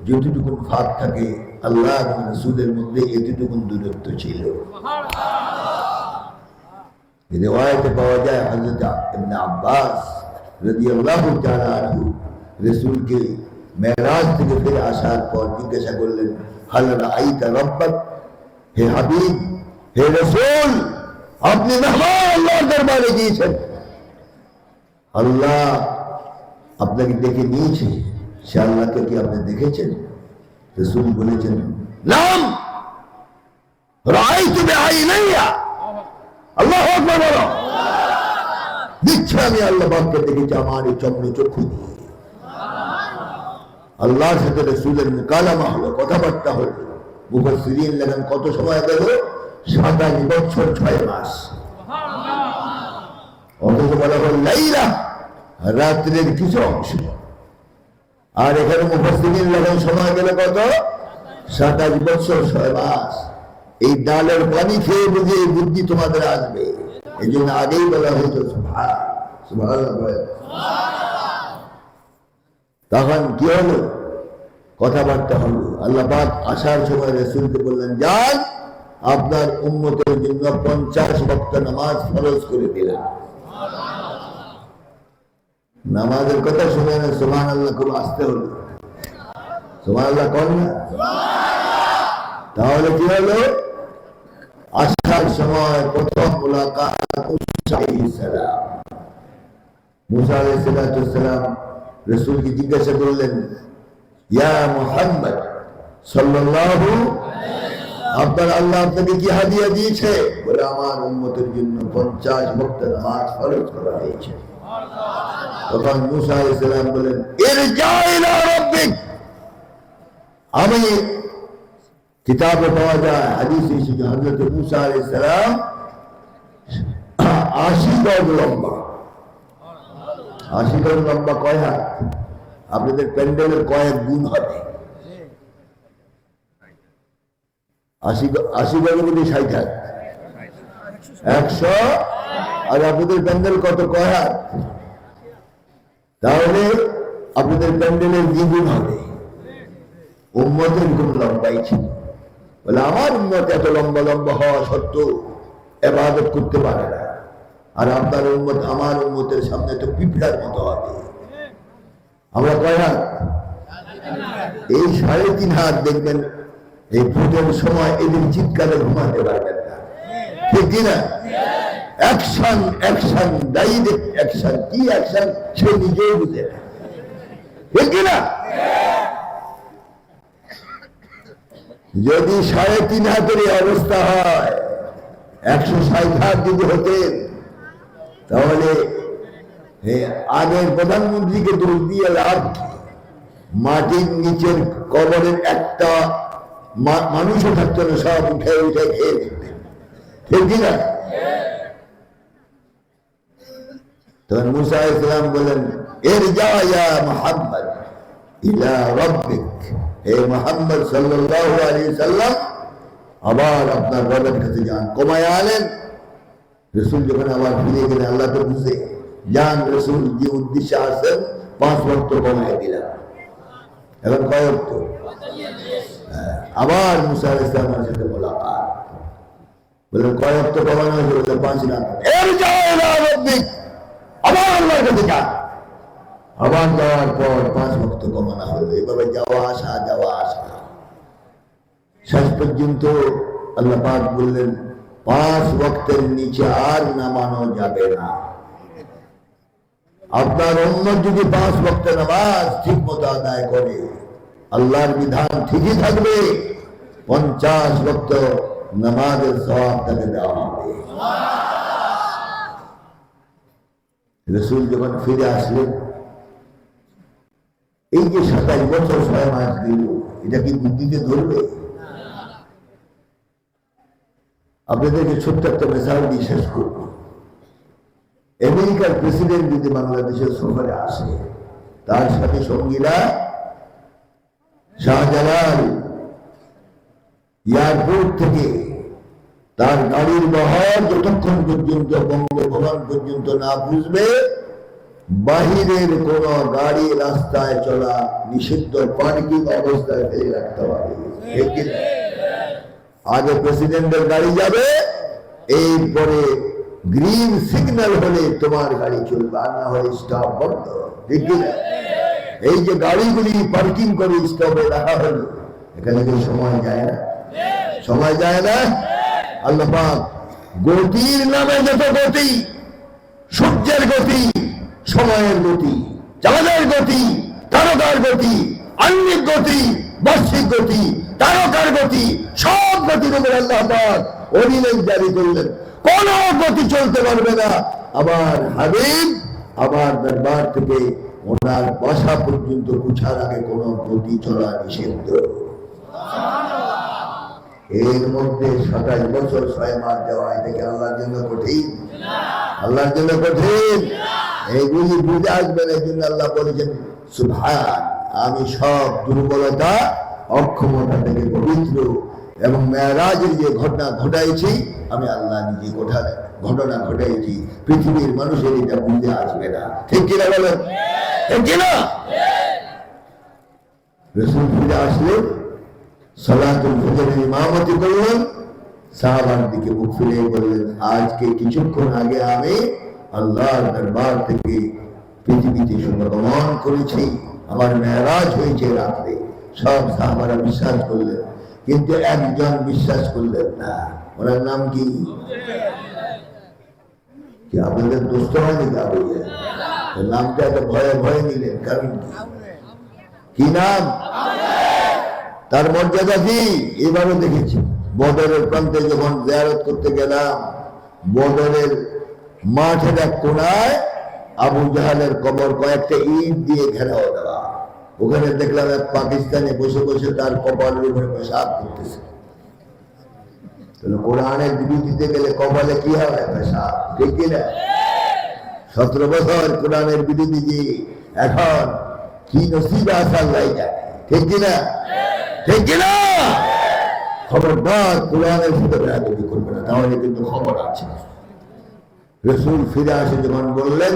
Speaker 2: যতটুকুন ফাঁক থাকে আল্লাহ এবং রাসূলের মধ্যে এতটুকুন দূরত্ব ছিল। রিওয়ায়াতে পাওয়া যায় হযরত ইবনে আব্বাস রাদিয়াল্লাহু তাআলা আনহু রাসূলকে মেরাজ থেকে ফিরে আসার পর জিজ্ঞাসা করলেন, হাল রাআইতা রাব্বাক, হে হাবিব, হে রাসূল, আপনি মেহমান আল্লাহর দরবারে গিয়েছেন, আল্লাহ আপনাকে ডেকে নিয়েছে, সে আল্লাহকে কি আপনি দেখেছেন? রাসূল বলেছেন, নাম রাআইতু বিআইনাইয়া। আল্লাহু আকবার বলো। দিচ্ছে আমি আল্লাহ পাককে দেখেছি আমার এই চন্দ্র চক্ষু দিয়ে। আল্লাহর সাথে রাসূলের মুকালামা হলো, কথাবার্তা হলো। মুফাসসিরিন লেখেন কত সময় গেল? 27 বছর 6 মাস। অথচ বলা হল লাইলা, রাত্রের কিছু অংশ। আর এখানে মুফাসসিরিন লেখেন সময় গেল কত? 27 বছর 6 মাস। এই ডালের পানি খেয়ে বুঝে এই বুদ্ধি তোমাদের আসবে, এই জন্য আগেই বলা হয়েছে সুবহানাল্লাহ। তখন কি হলো? কথাবার্তা হলো। আল্লাহ পাক আসার সময় রাসূলকে বললেন, যান আপনার উম্মতের জন্য 50 ওয়াক্ত নামাজ ফরজ করে দিলাম। নামাজের কথা শুনে না সুবহানাল্লাহ খুব আসতে হলো। সুবহানাল্লাহ কোন না? তাহলে কি হলো? আসার সময় প্রথম মুলাকাত মুসা আলাইহিস সালাম। মুসা আলাইহিস সালাম রাসূলকে জিজ্ঞাসা করলেন, ইয়া মুহাম্মদ সাল্লাল্লাহু, আপনার আল্লাহ আপনাকে কি হাদিয়া দিয়েছে? বলে, আমার উম্মতের জন্য 50 ওয়াক্ত নামাজ ফরজ করা হয়েছে। তখন মুসা আলাইহিস সালাম বলেন, ইরজা ইলা রাব্বিক। আমি কিতাবে পাওয়া যায়, হাদিসে এসেছে, হযরত মুসা আলাইহিস সালাম 80 গজ লম্বা। 80 গজ লম্বা কয় হাত? আপনাদের প্যান্ডেলের কয়েক গুণ হবে। 80 গজের মধ্যে 60 হাত, 100। আর আপনাদের প্যান্ডেল কত, কয় হাত? তাহলে আপনাদের প্যান্ডেলের দ্বিগুণ হবে। উম্মতের খুব লম্বাই ছিল। বলে, আমার উম্মত এত লম্বা লম্বা হওয়া সত্ত্বেও ইবাদত করতে পারে না, আর আপনার উম্মত আমার উম্মতের সামনে তো পিঁপড়ার মতো হবে। আমরা কয় হাত? এই 3.5 হাত। দেখবেন এই ভোটের সময় এদের চিৎকারে ঘুমাতে পারবেন না, ঠিক কিনা? Action action, direct action. কি অ্যাকশন সে নিজেও বুঝে না, ঠিক কিনা? যদি 3.5 হাতের অবস্থা হয়, 160 হাত যদি হতেন, তাহলে আগের প্রধানমন্ত্রীকে দোষ দিয়ে লাভ কি? মাটির নিচের কবরের একটা মানুষও থাকতো না, সব উঠে উঠে খেয়ে দিতেন, ঠিক কিনা? তখন মুসা আলাইহিস সালাম বলেন, ইরজা ইয়া মুহাম্মদ ইলা রাব্বিক। হে মুহাম্মদ সাল্লাল্লাহু আলাইহি সাল্লাম, আবার আপনার রবের কাছে যান। কমায় আনেন। রাসূল যখন আবার ফিরে গেলেন, আল্লাহ তো বুঝে যান রাসূল যে উদ্দেশ্যে আসেন, 5 ওয়াক্ত কমায় দিলাম। এখন কয় ওয়াক্ত? আবার মুসা আলাইহিস সালামের সাথে মোলাকাত, বললেন কয় ওয়াক্ত কমানো হয়েছে? বললেন 5 রাকাত। আবার আল্লাহর কাছে যা। আবার যাওয়ার পর 5 ওয়াক্ত কমানো হলো। এভাবে যাওয়া আসা যাওয়া আসা, শেষ পর্যন্ত আল্লাহ পাক বললেন 5 ওয়াক্তের নিচে আর নামানো যাবে না। আপনার উম্মত যদি 5 ওয়াক্ত নামাজ ঠিক মতো আদায় করে, আল্লাহর বিধান ঠিকই থাকবে, 50 ওয়াক্ত নামাজের সওয়াব তাকে দেওয়া হবে। রাসূল যখন ফিরে আসলেন, এই যে 27 বছর 6 মাস দিল, এটা কি বুদ্ধিতে ধরবে? আপনাদেরকে ছোট্ট একটা মেসাল দিয়ে শেষ করব। আমেরিকার প্রেসিডেন্ট যদি বাংলাদেশের সফরে আসে, তার সাথে সঙ্গীরা শাহজালাল এয়ারপোর্ট থেকে তার গাড়ির বহর যতক্ষণ পর্যন্ত বঙ্গভবন পর্যন্ত না বুঝবে, বাহিরের কোন গাড়ি রাস্তায় চলা নিষিদ্ধ, পার্কিং অবস্থায় ফেলে রাখতে হবে। আগে প্রেসিডেন্টের গাড়ি যাবে, এরপরে গ্রিন সিগন্যাল হলে তোমার গাড়ি চলবে, আর না হলে স্টপ বন্ধ। ঠিক না? এই যে গাড়িগুলি পার্কিং করে স্টপে রাখা হলো, এখানে কি সময় যায় না? সময় যায় না? আল্লাহ পাক গতির নামে যত গতি, সূর্যের গতি, সময়ের গতি, চাঁদের গতি, তারকার গতি, আহ্নিক গতি, বার্ষিক গতি, তারকার গতি, সব গতির উপর আল্লাহ পাক অর্ডিন্যান্স জারি করলেন। কোন গতি চলতে পারবে না। আবার হাবিব আবার দরবার থেকে ওনার বাসা পর্যন্ত পৌঁছার আগে কোন গতি চলা নিষিদ্ধ। এর মধ্যে 27 বছর 6 মাস যাওয়া, এটাকে আল্লাহর জন্য কঠিন? আল্লাহর জন্য কঠিন? এইগুলি বুঝে আসবেন। এই জন্য আল্লাহ বলেছেন সুবহান, আমি সব দুর্বলতা অক্ষমতা থেকে পবিত্র, এবং মেরাজের যে ঘটনা ঘটাইছি আমি আল্লাহ নিজে ঘটনা ঘটাইছি। পৃথিবীর মানুষের এটা বুঝে আসবে না। ঠিক কিনা বলেন? ঠিক কিনা? রাসূল ফিরে আসলেন, সালাতুল ফজরের ইমামতি করলেন, সাহাবার দিকে মুখ ফিরে বললেন, আজকে কিছুক্ষণ আগে আমি আল্লাহর দরবার থেকে পৃথিবীতে গমন করেছি, আমার মেরাজ হয়েছে রাত্রে। সব সাহাবারা বিশ্বাস করলেন, কিন্তু একজন বিশ্বাস করলেন না। ওনার নাম কি? আপনাদের দোস্ত হয়নি? নামটা এত ভয়ে ভয়ে নিলেন, কারণ কি নাম? তার মর্যাদা কি? এবারও দেখেছি বদরের প্রান্তে যখন জিয়ারত করতে গেলাম, বদরের মাঠের এক কোনায় আবু জাহালের কবর কয়েকটা ইট দিয়ে ঘেরাও দেওয়া। ওখানে দেখলাম এক পাকিস্তানি বসে বসে তার কপালের উপরে পেশাব করতেছে। কোরআনের বিরোধিতে গেলে কপালে কি হয়? পেশাব। ঠিক কিনা? 17 বছর কোরআনের বিরোধী যে এখন কি নসিবে আসার লাই যায়। ঠিক কিনা? ঠিক কিনা? খবরদার কোরআনের সাথে বেয়াদবি করবে না, তাহলে কিন্তু খবর আছে। রাসূল ফিরে আসে যখন বললেন,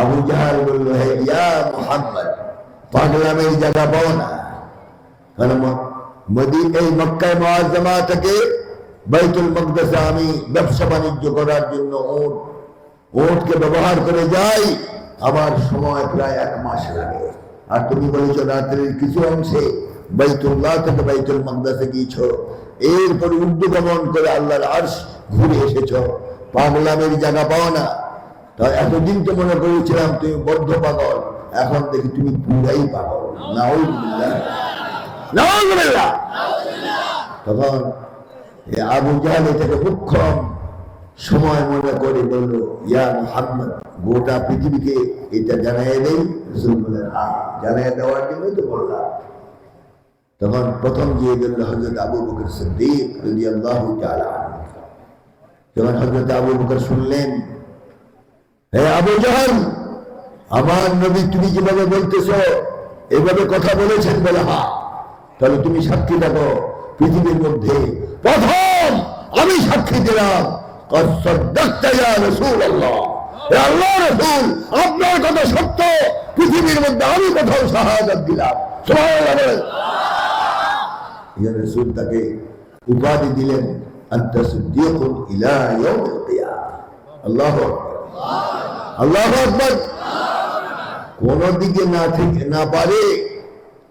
Speaker 2: আবু জাহাল বলল, হে ইয়া মুহাম্মদ, পাগলামের জায়গা পাও না। কারণ এই মক্কায় মুআজ্জামা থেকে বাইতুল মাকদাসে আমি ব্যবসা বাণিজ্য করার জন্য উটকে ব্যবহার করে যাই, আমার সময় প্রায় 1 মাস লাগে। আর তুমি বলেছো রাত্রের কিছু অংশে বাইতুল্লাহ থেকে বাইতুল মাকদাসে গিয়েছো, এরপর উদ্যগমন করে আল্লাহর আরশ ঘুরে এসেছো, পাগলামের জায়গা পাও না। তাই এতদিন তো মনে করেছিলাম তুমি বদ্ধ পাগল, এখন দেখি তুমি পুরাই পাগল। নাউযুবিল্লাহ, নাউযুবিল্লাহ। তখন আবু জাহেল এটাকে মুখ্যম সময় মনে করে বলল, ইয়া মুহাম্মদ, গোটা পৃথিবীকে এটা জানাই দেই। রাসূল বললেন, হ্যাঁ, জানাই দেওয়ার জন্যই তো বললাম। তখন প্রথম গিয়ে গেল হযরত আবু বকর সিদ্দিক রাদিয়াল্লাহু তাআলা। যখন হযরত আবু বকর শুনলেন, হে আবু জাহেল, আমার নবী তুমি যেভাবে বলতেছো এভাবে কথা বলেছেন? বলে হ্যাঁ। তাহলে তুমি সাক্ষী থাকো, পৃথিবীর মধ্যে প্রথম আমি সাক্ষী দিলাম, কদ সাদাকতা ইয়া রাসূলুল্লাহ, হে আল্লাহর রাসূল, আপনার কথা সত্য, পৃথিবীর মধ্যে আমি কোথাও শাহাদাত দিলাম। সুবহানাল্লাহ বলেন। ইয়া রাসূল তাকে উপাধি দিলেন আনতা সিদ্দীকুন ইলা ইয়াউমিল কিয়ামah। আল্লাহু আকবার, আল্লাহু আকবার। কোন দিকে না থেকে না পারে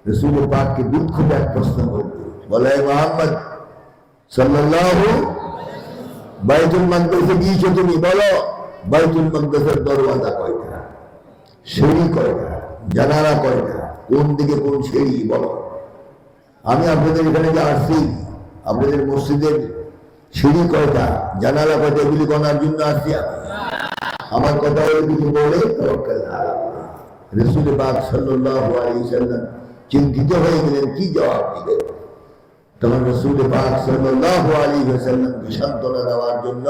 Speaker 2: রাসূল পাককে দুঃখ এক প্রশ্ন করল, বলে মুহাম্মদ সাল্লাল্লাহু বাইতুল মাকদিসে গিয়েছো তুমি, বলো বাইতুল মাকদিসের দরওয়াজা কয়টা, সিঁড়ি কয়টা, জানালা কয়টা, কোন দিকে কোন সিঁড়ি বলো। আমি আপনাদের এখানে যে আসছি, আপনাদের মসজিদের সিঁড়ি কয়টা, জানালা কয়টা, এগুলি গণার জন্য আসছি আমি। আমার কথা হলে কিছু বলে তাওয়াক্কাল আলা আল্লাহ। রাসূল পাক সাল্লাল্লাহু আলাইহি ওয়াসাল্লাম চিন্তিত হয়ে গেলেন কি জবাব দিবেন। তখন রাসূল পাক সাল্লাল্লাহু আলাইহি ওয়াসাল্লামকে সান্ত্বনা দেওয়ার জন্য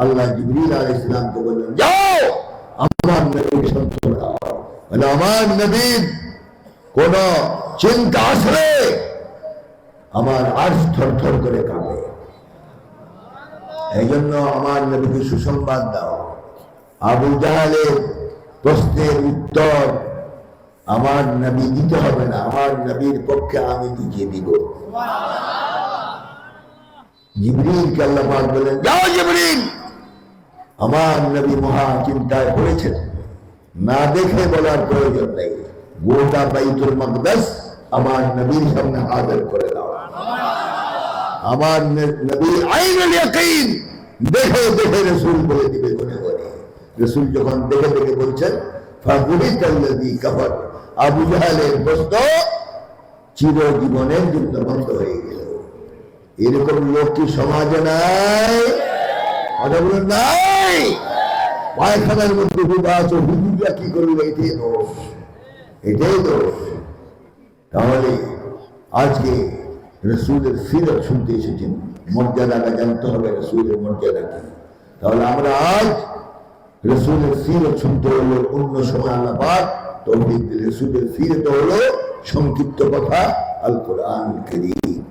Speaker 2: আল্লাহ জিবরিল আলাইহিস সালামকে বললেন, যাও আমার নবীকে সান্ত্বনা দাও। মানে আমার নবীর কোন চিন্তা আসলে আমার আরশ থরথর করে কাঁপে। এই জন্য আমার নবীকে সুসংবাদ দাও, আবু জাহেলের প্রশ্নের উত্তর আমার নবী দিতে হবে না, আমার নবীর পক্ষে আমি দিতে দিব। জিবরিলকে আল্লাহ পাক বলেন, যাও জিবরিল, আমার নবী মহা চিন্তায় পড়েছেন, না দেখে বলার প্রয়োজন নেই, গোটা বাইতুল মাকদাস আমার নবীর সামনে হাজির করে দাও। আমার নবী আইনুল ইয়াকিন দেখে দেখে রাসূল বলে দিবে গুনে গুনে। রাসূল যখন দেখে দেখে বলছেন ফাগুহিতাল্লাযী কাফার, আবু জাহেলের প্রশ্ন চিরজীবনের জন্য বন্ধ হয়ে গেল। এরকম লোক কি সমাজে নাই? কথা বলুন নাই? পায়খানার মধ্যে হুদা আছে, হুজুরা কি করবে? এটাই দোষ, এটাই দোষ। তাহলে আজকে রাসূলের সিরাত শুনতে এসেছেন, মর্যাদাটা জানতে হবে রাসূলের মর্যাদা কি। তাহলে আমরা আজ রাসূলের সিরাত শুনতে হলো, অন্য সময় আল্লাহ পাক তৌফিক দিলেন। রাসূলের সিরাত হলো সংক্ষিপ্ত কথা আল কোরআনুল কারীম।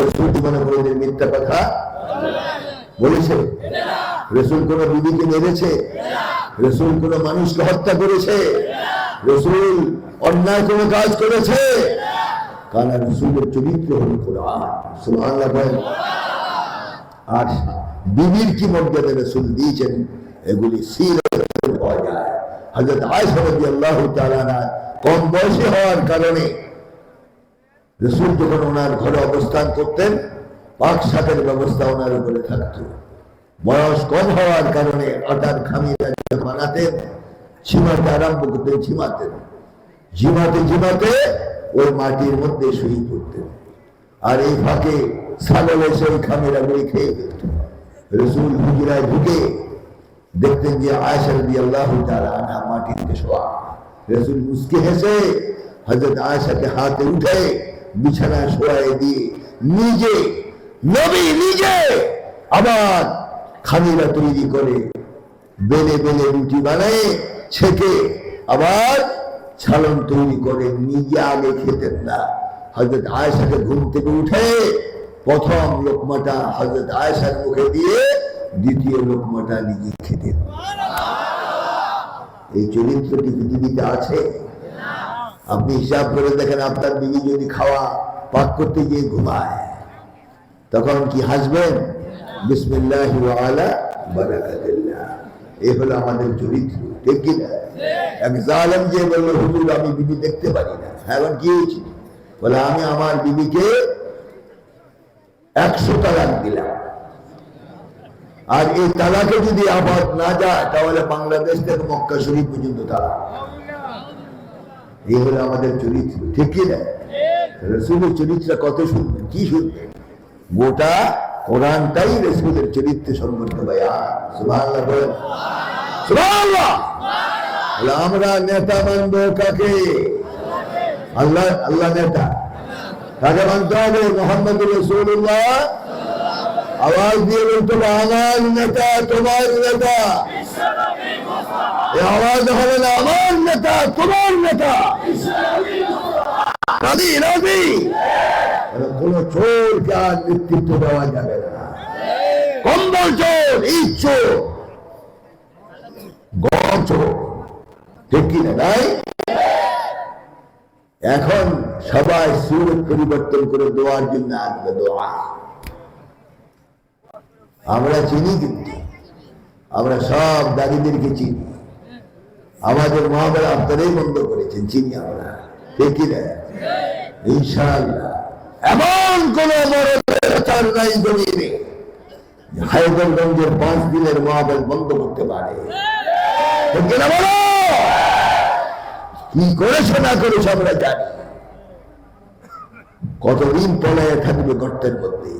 Speaker 2: রাসূল জীবনে কোনদিন মিথ্যা কথা বলেছে? রাসূল কোন বিবিকে মেরেছে? রাসূল কোন মানুষকে হত্যা করেছে? রাসূল অন্যায় কোন কাজ করেছে? কারণ রাসূলের চরিত্র হল কোরআন। সুবহানাল্লাহ বলেন। আর বিবির কি মর্যাদা রাসূল দিয়েছেন এগুলি সিরাতে পাওয়া যায়। হযরত আয়েশা রাদিয়াল্লাহু তাআলা আনহা কম বয়সী হওয়ার কারণে রাসূল যখন ওনার ঘরে অবস্থান করতেন, পাক শাকের ব্যবস্থা ওনার উপরে থাকতো। বয়স কম হওয়ার কারণে আটার খামিরা বানাতেন, ঝিমাতে আরম্ভ করতেন, ঝিমাতেন, ঝিমাতে ঝিমাতে ওই মাটির মধ্যে শুয়ে পড়তেন। আর এই ফাঁকে ছাগল এসে ওই খামিরা গুলি খেয়ে ফেলত। রাসূল হুজরায় ঢুকে দেখতেন যে আয়েশা রাদিয়াল্লাহু তাআলা আনহা মাটিতে শোয়া। রাসূল মুস্কি হেসে হযরত আয়েশাকে হাতে উঠে বিছানায় শোয়ায় দিয়ে নিজে নবী নিজে আবার খামিরা তৈরি করে বেলে বেলে রুটি বানায় ছেঁকে আবার ছালন তৈরি করে নিজে আগে খেতেন না। হযরত আয়েশাকে ঘুম থেকে উঠে প্রথম লোকমাটা হযরত আয়েশার মুখে দিয়ে দ্বিতীয় লোকমাটা নিজে খেতেন। এই চরিত্রটি পৃথিবীতে আছে? আপনি হিসাব করে দেখেন, আপনার বিবি যদি খাওয়া পাক করতে গিয়ে ঘুমায় তখন কি হাসবেন? বিসমিল্লাহি ওয়া আলা বারাকাতিল্লাহ। এই হলো আমাদের চরিত্র, ঠিক কি না? এক জালেম যে বলল হুজুর আমি বিবি দেখতে পারি না, এখন কি হয়েছে? বলে আমি আমার বিবিকে 100 তালাক দিলাম, আর এই তালাকে যদি আবাদ না যায় তাহলে বাংলাদেশ থেকে মক্কা শরীফ পর্যন্ত তালাক। এই হলো আমাদের চরিত্র, ঠিক কি না? রাসূলের চরিত্র কত শুনবেন, কি শুনবেন? গোটা কোরআনটাই রাসূলের চরিত্র সম্বন্ধে বয়ান। সুবহানাল্লাহ বলেন। সুবহানাল্লাহ। আমরা নেতা মানব কাকে? আল্লাহ, আল্লাহ নেতা। কাকে মানতে হবে? মুহাম্মদুর রাসূলুল্লাহ। আওয়াজ দিয়ে বলতে হবে আমার নেতা, তোমার নেতা। এই আওয়াজ হবে না আমার নেতা, তোমার নেতা। রাজি রাজি। কোন চোরকে আর নেতৃত্ব দেওয়া যাবে না। কম্বল চোর, ইট চোর, গম চোর, ঠিক কি না? এখন সবাই সুরত পরিবর্তন করে দোয়ার জন্য আসবে। দোয়া আমরা চিনি, কিন্তু আমরা সব দাদিদেরকে চিনি। আমাদের মহাবের আপনারাই বন্ধ করেছেন, চিনি আমরা, ঠিক কিনা? ইনশাআল্লাহ এমন কোন বড় প্রচার নাই জমিনে হায়দরগঞ্জের 5 দিনের মহাবেল বন্ধ করতে পারে। ঠিক কিনা বলো? কি করেছে না করেছে আমরা জানি। কতদিন পলায় থাকবে গর্তের মধ্যে?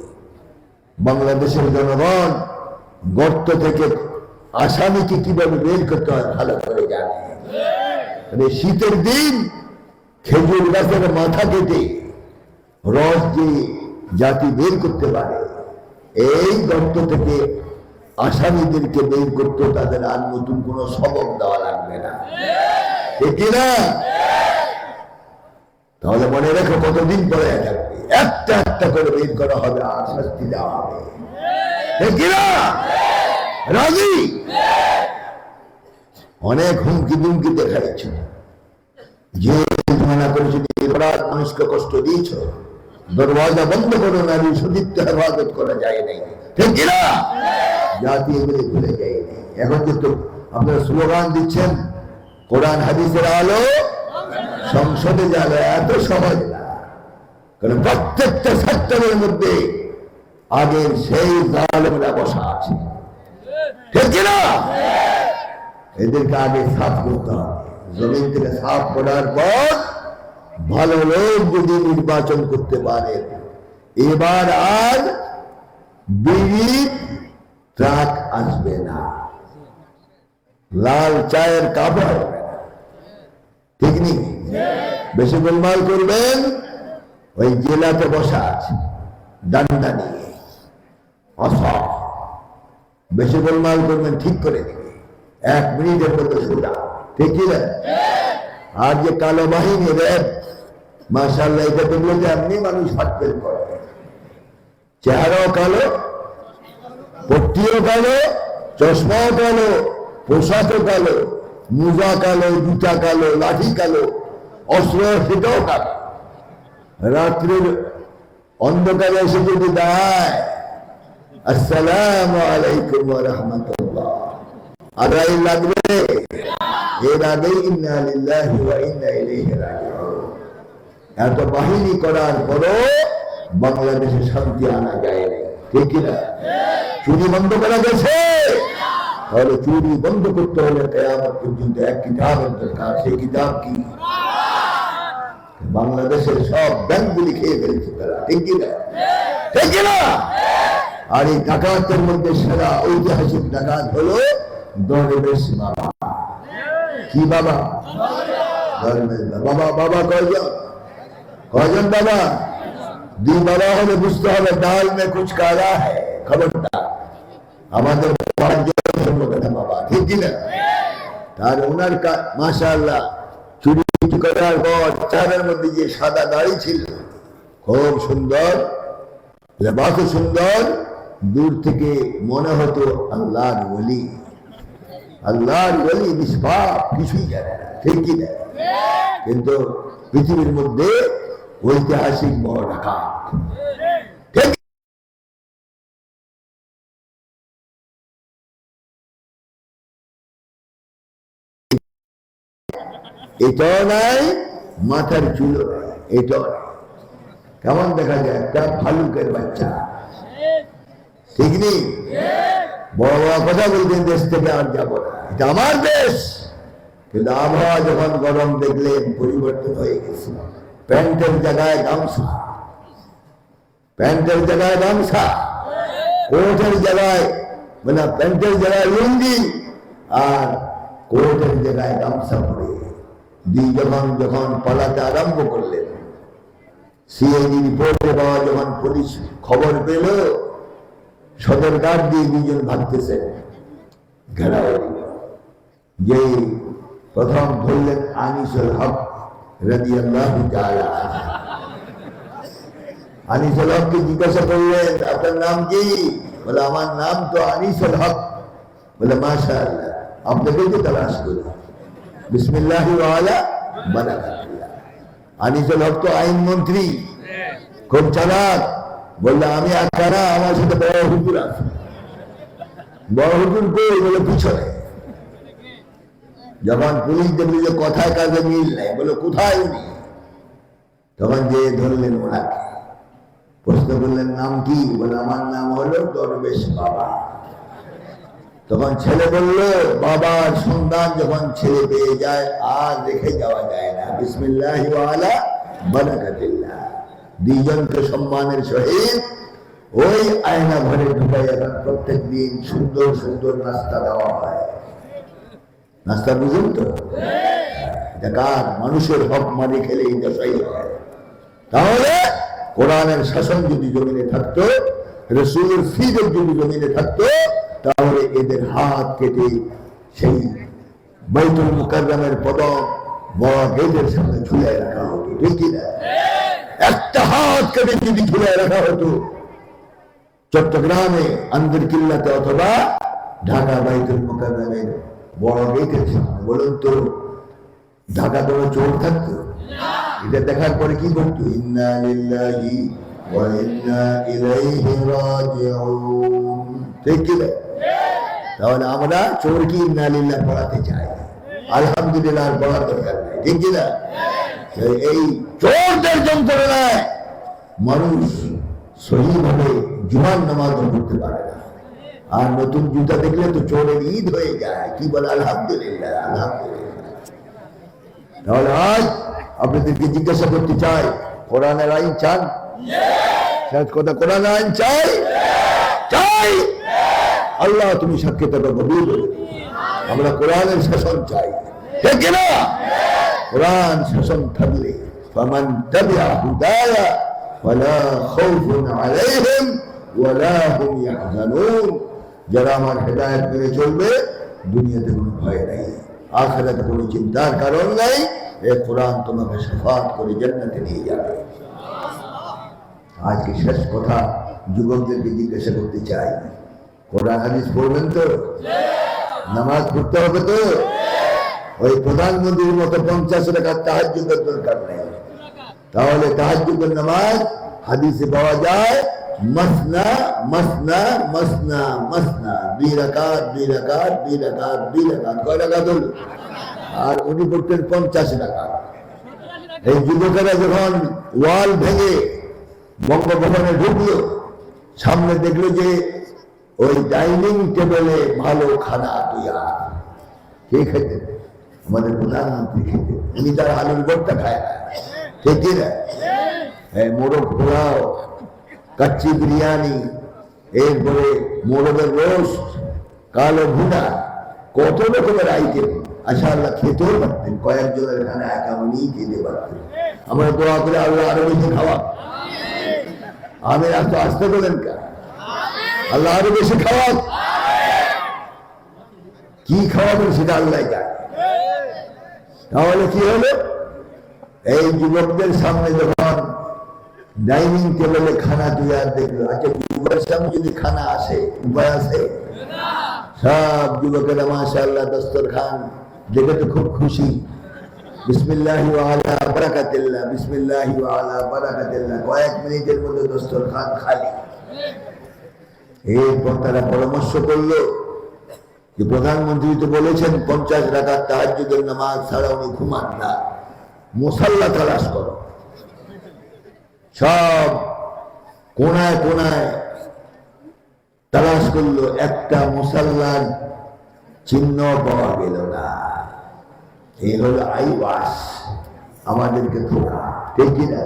Speaker 2: বাংলাদেশের জনগণ গর্ত থেকে আসামিকে কিভাবে বের করতে হয় ভালো করে জানে। শীতের দিন খেজুর গাছের মাথা কেটে রস দিয়ে জাতি বের করতে পারে, এই গর্ত থেকে আসামিদেরকে বের করতে তাদের আর নতুন কোনো সবক দেওয়া লাগবে না, ঠিক কিনা? তাহলে মনে রেখো কতদিন পরে থাকবে, একটা একটা করে বের করা হবে আর শাস্তি দেওয়া হবে, ঠিক কিনা? রাজি? অনেক হুমকি দুমকি দেখাইছ, যে মানা করেছে, মানুষকে কষ্ট দিয়েছ, দরওয়াজা বন্ধ করো, নারী সতীত্ব হেফাজত করা যায় নাই, ঠিক কিনা? জাতি এগুলি ভুলে যায় নাই। এখন কিন্তু আপনারা স্লোগান দিচ্ছেন কোরআন হাদিসের আলো সংসদে যাবে, এত সহজ না। কারণ প্রত্যেকটা সেক্টরের মধ্যে আগের সেই জালেমরা বসা আছে, ঠিক কিনা? এদেরকে আগে সাফ করতে হবে। জমিন থেকে সাফ করার পর ভালো লোক যদি নির্বাচন করতে পারে, এবার আর বিড়ির ট্রাক আসবে না, লাল চায়ের কাপ আসবে না, ঠিক নেই? বেশি গোলমাল করবেন, ওই জেলাতে বসা আছে ডান্ডা নিয়ে, বেশি গোলমাল করবেন ঠিক করে দিবে, 1 মিনিটের মধ্যে সোজা, ঠিক কিনা? আর যে কালো বাহিনী র্যাব, মাশাআল্লাহ, এটা দেখলে যে আপনি মানুষ ফাটফেল করে, চেহারাও কালো, পট্টিও কালো, চশমাও কালো, পোশাকও কালো, মুজা কালো, জুতা কালো, লাঠি কালো, অস্ত্র সেটাও কালো। রাত্রির অন্ধকারে এসে যদি দাঁড়ায় আসসালামু আলাইকুম ওয়া রাহমাতুল্লাহ, আদায় লাগবে, এর আগেই ইন্না লিল্লাহি ওয়া ইন্না ইলাইহি রাজিউন। এত বাহিনী করার পরও বাংলাদেশে শান্তি আনা যায় না, ঠিক কিনা? চুরি বন্ধ করা গেছে, তাহলে চুরি বন্ধ করতে হলে কিয়ামত পর্যন্ত এক কিতাবের দরকার। সেই কিতাব কি? বাংলাদেশের সব ব্যাংকগুলি খেয়ে ফেলছে তারা, ঠিক কিনা? ঠিক কিনা? আর এই ডাকাতের মধ্যে সেরা ঐতিহাসিক ডাকাত হলো দরবেশ বাবা। কি বাবা? দরবেশ বাবা। বাবা কয়জন? কয়জন বাবা? 2 বাবা হলে বুঝতে হবে ডাল মে কুছ কালা হ্যায়, খবরদার। আমাদের 5 জন বাবা, ঠিক কিনা? তার ওনার মাশাআল্লাহ চুরি করার পর চারের মধ্যে যে সাদা দাড়ি ছিল, খুব সুন্দর, লেবাসও সুন্দর, দূর থেকে মনে হতো আল্লাহর ওলি। আল্লাহর ওলি নিষ্পাপ, কিছুই জানে না, ঠিক কিনা? কিন্তু পৃথিবীর মধ্যে ঐতিহাসিক বড় ডাকাত, ঠিক? এটাও নাই, মাথার চুলও নাই, এটাও নাই। কেমন দেখা যায়? একটা ভালুকের বাচ্চা, ঠিক নেই? বড় বড় কথা বলতেন, দেশ থেকে আর যাবো না, এটা আমার দেশ। কিন্তু আবহাওয়া যখন গরম দেখলেন, পরিবর্তন হয়ে গেছে। প্যান্টের জায়গায় গামছা, প্যান্টের জায়গায় গামছা, কোটের জায়গায় মানে প্যান্টের জায়গায় লুঙ্গি, আর কোটের জায়গায় গামছা পরে যখন পালাতে আরম্ভ করলেন, সিআইডি রিপোর্টে পাওয়া যখন পুলিশ খবর পেল, সদরঘাট দিয়ে 2 জন ভাগতেছেন, ঘেরাও দিল। যে প্রথম ধরলেন আনিসুল হক রাদিয়াল্লাহু তাআলা। আনিসুল হককে জিজ্ঞাসা করলেন, আপনার নাম কি? বলে, আমার নাম তো আনিসুল হক। বলে, মাশাআল্লাহ, আপনাকে তো তালাশ করি। বিসমিল্লাহি ওয়া আলা বারাকাতিল্লাহ। আনিসুল হক তো আইনমন্ত্রী, খুব চালাক। বললো আমি একা না, আমার সাথে বড় হুজুর আছে। বড় হুজুর কই? বলে পিছনে। যখন পুলিশ দেখলো যে কথায় কাজে মিল নেই, বলে কোথায় উনি? তখন যে ধরলেন ওনাকে, প্রশ্ন করলেন নাম কি? বলে আমার নাম হলো দরবেশ বাবা। তখন ছেলে বলল বাবার সন্ধান যখন ছেলে পেয়ে যায় আর রেখে যাওয়া যায় না। বিসমিল্লাহি ওয়া আলা বারাকাতিল্লাহ। দুইজনকে সম্মানের সহিত ওই আয়না ঘরে ঢুকাই এখন প্রত্যেক দিন সুন্দর সুন্দর নাস্তা দেওয়া হয়। নাস্তা বুঝুন তো, জাকাত মানুষের হক মানে খেলে এই দশাই হয়। তাহলে কোরআনের শাসন যদি জমিনে থাকতো, রাসূলের ফিদর যদি জমিনে থাকতো, তাহলে এদের হাত কেটে সেই বাইতুল মুকাররমের পদক বড় গেটের সামনে ঝুলিয়ে রাখা হতো, ঠিক কিনা? একটা হাত কেটে যদি ঝুলিয়ে রাখা হতো চট্টগ্রামে আন্দর কিল্লাতে অথবা ঢাকা বাইতুল মুকাররমের বড় গেটের সামনে, বলুন তো ঢাকা কোনো চোর থাকতো? এটা দেখার পরে কি করতো? ইন্না লিল্লাহি ওয়া ইন্না ইলাইহি রাজিউন, ঠিক কি? তাহলে আমরা চোর কি ইন্না লিল্লাহ পড়াতে চাই, আলহামদুলিল্লাহ পড়ার দরকার নেই, ঠিক কি না? এই চোরদের যন্ত্রণায় মানুষ সহিভাবে জুমার নামাজ পড়তে পারে না। আর নতুন জুতা দেখলে তো চোরের ঈদ হয়ে যায়, কি বলে আলহামদুলিল্লাহ আলহামদুলিল্লাহ। তাহলে আজ আপনাদেরকে জিজ্ঞাসা করতে চাই, কোরআনের আইন চান? কথা, কোরআনের আইন চাই? চাই। আল্লাহ তুমি সাক্ষী থাকো, কবুল। আমরা কোরআনের শাসন চাই, ঠিক না? কোরআন শাসন থাকলে ফামান তাবিআ হুদায়া ফালা খাউফুন আলাইহিম ওয়ালা হুম ইয়াহজানুন। যারা আমার হেদায়েত মেনে চলবে দুনিয়াতে কোনো ভয় নাই, আখিরাতে কোনো চিন্তার কারণ নাই। এই কোরআন তোমাকে শাফাত করে জান্নাতে নিয়ে যাবে। আজকে শেষ কথা যুবকদেরকে জিজ্ঞাসা করতে চাই, কোরআন হাদিস পড়বেন তো? নামাজ পড়তে হবে তো? ওই প্রধানমন্ত্রীর মতো 50 রাকাত তাহাজ্জুদের দরকার নেই। তাহলে তাহাজ্জুদের নামাজ হাদিসে পাওয়া যায় মাসনা মাসনা মাসনা মাসনা, 2 রাকাত 2 রাকাত 2 রাকাত 2 রাকাত। কয় রাকাত হলো? আর উনি পড়তেন 50 রাকাত। এই যুবকেরা যখন ওয়াল ভেঙে বঙ্গভবনে ঢুকলো, সামনে দেখলো যে ওই ডাইনিং টেবিলে ভালো খানা তৈরি। কে খেতেন? আমাদের প্রধানমন্ত্রী খেতেন। উনি তার আলুর ভর্তা খায় না, ঠিক না? মোরগ পোলাও, কাচ্চি বিরিয়ানি, এরপরে মোরগের রোস্ট, কালো ভুনা, কত রকমের আইটেম। আচ্ছা আল্লাহ খেতেও পারতেন, কয়েকজনের এখানে একা উনি খেতে পারতেন। আমরা দোয়া করে আল্লাহ আরো বেশি খাওয়া। আমি এত আসতে বলেন কা? আল্লাহ আরো বেশি খাওয়া। কি খাওয়াবেন সেটা আল্লাহ জানে। তাহলে কি হলো? এই যুবকদের সামনে যখন ডাইনিং টেবিলে খানা তৈরি দেখলো, আচ্ছা যুবকের সামনে যদি খানা আসে উপায় আছে? সব যুবকেরা মাশাআল্লাহ দস্তরখান দেখে তো খুব খুশি। বিসমিল্লাহি ওয়া আলা বারাকাতিল্লাহ, বিসমিল্লাহি ওয়া আলা বারাকাতিল্লাহ। কয়েক মিনিটের মধ্যে দস্তরখান খালি। এরপর তারা পরামর্শ করলো যে প্রধানমন্ত্রী তো বলেছেন 50 রাকাত তাহাজ্জুদের নামাজ ছাড়া উনি ঘুমান না, মুসাল্লা তালাশ করো। সব কোনায় কোনায় তালাশ করলো, একটা মুসাল্লার চিহ্ন পাওয়া গেল না। এই হলো আইওয়াস, আমাদেরকে ধোঁকা, ঠিক কিনা?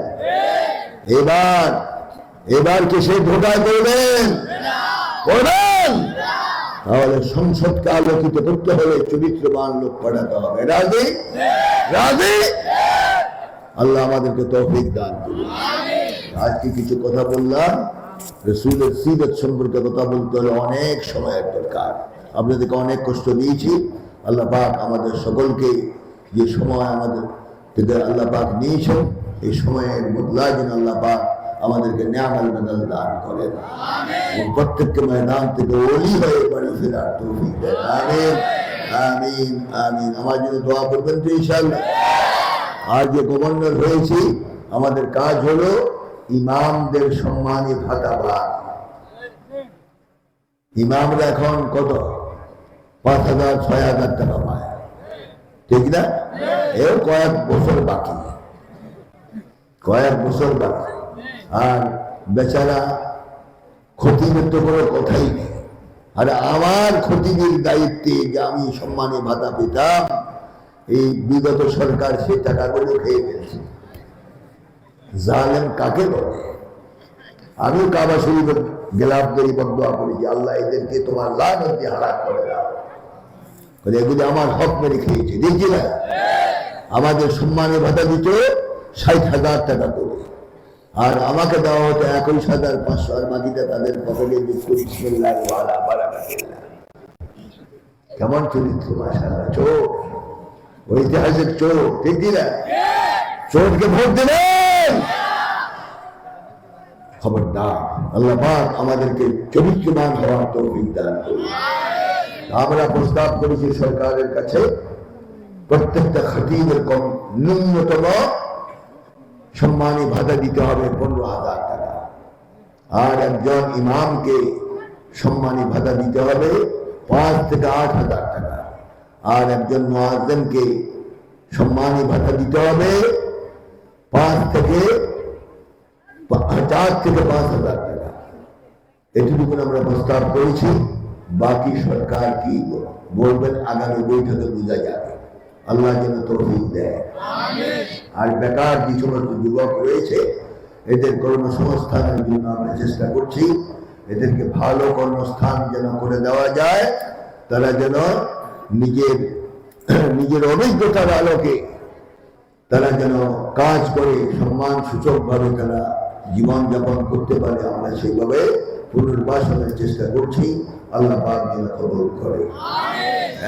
Speaker 2: এবার কি সে ধোঁকা করবেন? করবেন? তাহলে সংসদকে আলোকিত করতে হলে চরিত্রবান লোক পাঠাতে হবে। রাজি? রাজি? আল্লাহ আমাদেরকে তৌফিক দান করুন। আজকে কিছু কথা বললাম, রাসূলের সিরাত সম্পর্কে কথা বলতে হলে অনেক সময়ের দরকার। আপনাদেরকে অনেক কষ্ট দিয়েছি। আল্লাহ পাক আমাদের সকলকে যে সময় আমাদের থেকে আল্লাহ পাক নিয়েছেন, এই সময়ের বদলা যেন আল্লাহ পাক আমাদেরকে নেয়ামত বদল দান করেন এবং প্রত্যেককে ময়দান থেকে ওলি হয়ে বাড়ি ফেরার তৌফিক দেন। আমিন আমিন আমিন। আমার জন্য দোয়া করবেন তো ইনশাআল্লাহ। আর যে গভর্নর হয়েছি আমাদের কাজ হলো ইমামদের সম্মানী ভাতা বাড়। ইমামরা এখন কত 5,000 6,000 টাকা পায়, ঠিক না? এর কয়েক বছর বাকি, আর বেচারা খতিবের তো কোনো কথাই নেই। আর আমার খতিবের দায়িত্বে যে আমি সম্মানী ভাতা পেতাম, এই বিগত সরকার সে টাকাগুলো খেয়ে ফেলছে। জালেম কাকে বলে? আমি কাবা শরীফের গেলাফ ধরে বদদোয়া করেছি, আল্লাহ এদেরকে তোমার লানত দিয়ে হালাক করে দাও। এগুলি আমার হক মেরে খেয়েছে, দেখছি না? আমাদের সম্মানী ভাতা দিত 60,000 টাকা করে, আর আমাকে দেওয়া হতো 21,500, আর বাকিটা তাদের পকেটে যুক্ত। বিসমিল্লাহ ওয়ালা বারাকাতুল্লাহ। কেমন চরিত্র মাশাআল্লাহ, চোর, ঐতিহাসিক চোর, ঠিক না? চোরকে ভোট দেবেন, খবরদার। আল্লাহ পাক আমাদেরকে চরিত্রবান হওয়ার তৌফিক দান করুন। আমরা প্রস্তাব করেছি সরকারের কাছে, প্রত্যেকটা খতিবের কম ন্যূনতম সম্মানী ভাতা দিতে হবে 15,000 টাকা, আর একজন ইমামকে সম্মানী ভাতা দিতে হবে 5 থেকে 8,000 টাকা, আর একজন মুয়াজ্জিনকে সম্মানী ভাতা দিতে হবে 4 থেকে 5,000 টাকা। এটুকু আমরা প্রস্তাব করেছি। বাকি সরকার কি বলবেন আগামী বৈঠকে বোঝা যাবে। আল্লাহ যেন তৌফিক দেয়। আর বেকার যে সমস্ত যুবক রয়েছে, এদের কর্মসংস্থানের জন্য আমরা চেষ্টা করছি। এদেরকে ভালো কর্মস্থান যেন করে দেওয়া যায়, তারা যেন নিজের অভিজ্ঞতার আলোকে তারা যেন কাজ করে সম্মান সূচকভাবে তারা জীবনযাপন করতে পারে। আমরা সেইভাবে পুনর্বাসনের চেষ্টা করছি। আল্লাহ পাক যেন কবুল করে।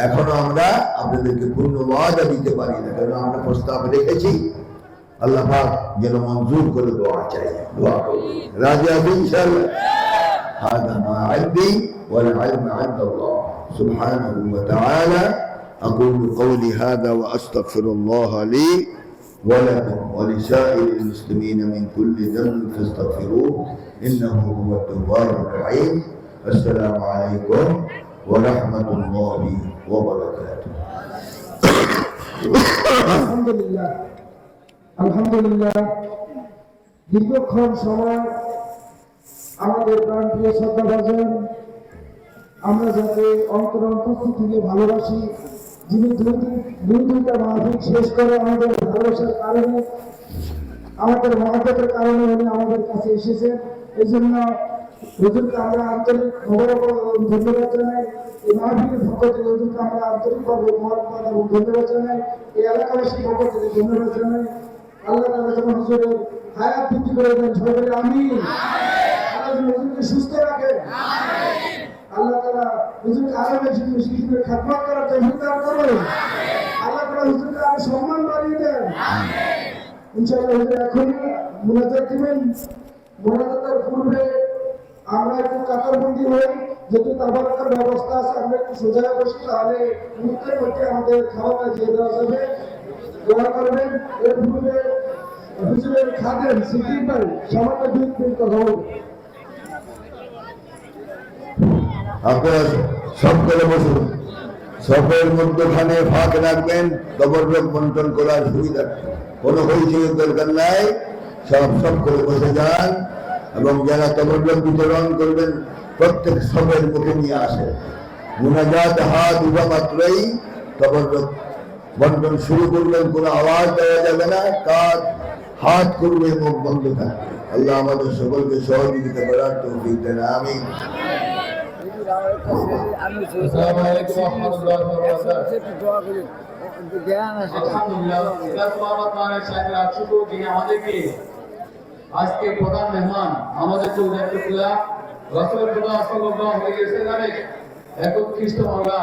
Speaker 2: এখনো আমরা আপনাদেরকে পূর্ণ ওয়াদা দিতে পারি না, কারণ আমরা প্রস্তাব রেখেছি। আল্লাহ পাক যেন মঞ্জুর করে দোয়া চাই, দোয়া করুন। রাজি আছি ইনশাআল্লাহ? هذا ما عندي والعلم عند الله سبحانه وتعالى. أقول قولي هذا وأستغفر الله لي ولكم ولسائر المسلمين من كل ذنب فاستغفروه إنه هو التواب الرحيم. السلام عليكم ورحمة الله وبركاته.
Speaker 1: আলহামদুলিল্লাহ, দীর্ঘক্ষণ সময় আমাদের প্রাণপ্রিয় শ্রদ্ধাভাজন, আমরা যাকে অন্তর থেকে ভালোবাসি, যিনি দুইটা মাহফিল শেষ করে আমাদের ভালোবাসার কারণে, আমাদের মহব্বতের কারণে উনি আমাদের কাছে এসেছেন। এই জন্য হুজুরকে আমরা আন্তরিক ধন্যবাদ জানাই। এই মাহফিলের পক্ষ থেকে হুজুরকে আমরা আন্তরিকভাবে মহব্বত এবং ধন্যবাদ জানাই। এই এলাকাবাসীর পক্ষ থেকে ধন্যবাদ জানাই। আল্লাহ তাআলা যেন হুজুরের হায়াত বৃদ্ধি করে দেন, সবাই আমিন। আল্লাহ যেন হুজুরকে সুস্থ রাখেন। আল্লাহ তাআলা হুজুরকে আরো বেশি করে খেদমত করার তৌফিক দান করুন। আল্লাহ তাআলা হুজুরকে আরো সম্মান বাড়িয়ে দেন। ইনশাআল্লাহ হুজুর এখন মুনাজাত দিবেন। মুনাজাতের পূর্বে আমরা একটু কাতারবন্দি হই, যেহেতু তাবারকের ব্যবস্থা আছে, আমরা একটু সোজা বসি, তাহলে মুহূর্তের মধ্যে আমাদের খাওয়াটা দিয়ে দেওয়া যাবে। দোয়া করবেন। এর পূর্বে হুজুরের খাদেম সিদ্দিক ভাই সামান্য 2 মিনিট কথা বলবেন।
Speaker 2: আপনারা সকলে বসুন, সকলের মধ্যখানে ফাঁক রাখবেন, তবররক বন্টন করার সুবিধা। কোনো হইচইয়ের দরকার নাই, সব করে বসে যান, এবং যারা তবররক বিতরণ করবেন প্রত্যেক সবের মুখে নিয়ে আসেন। মুনাজাত হাত উঠা মাত্রই তবররক বন্টন শুরু করবেন, কোনো আওয়াজ দেওয়া যাবে না, কাজ হাত করবে, মুখ বন্ধ থাকবে। আল্লাহ আমাদের সকলকে সহযোগিতা করার তৌফিক দেন, আমিন।
Speaker 3: আজকে প্রধান মেহমান আমাদের একত্রিশ মাওলানা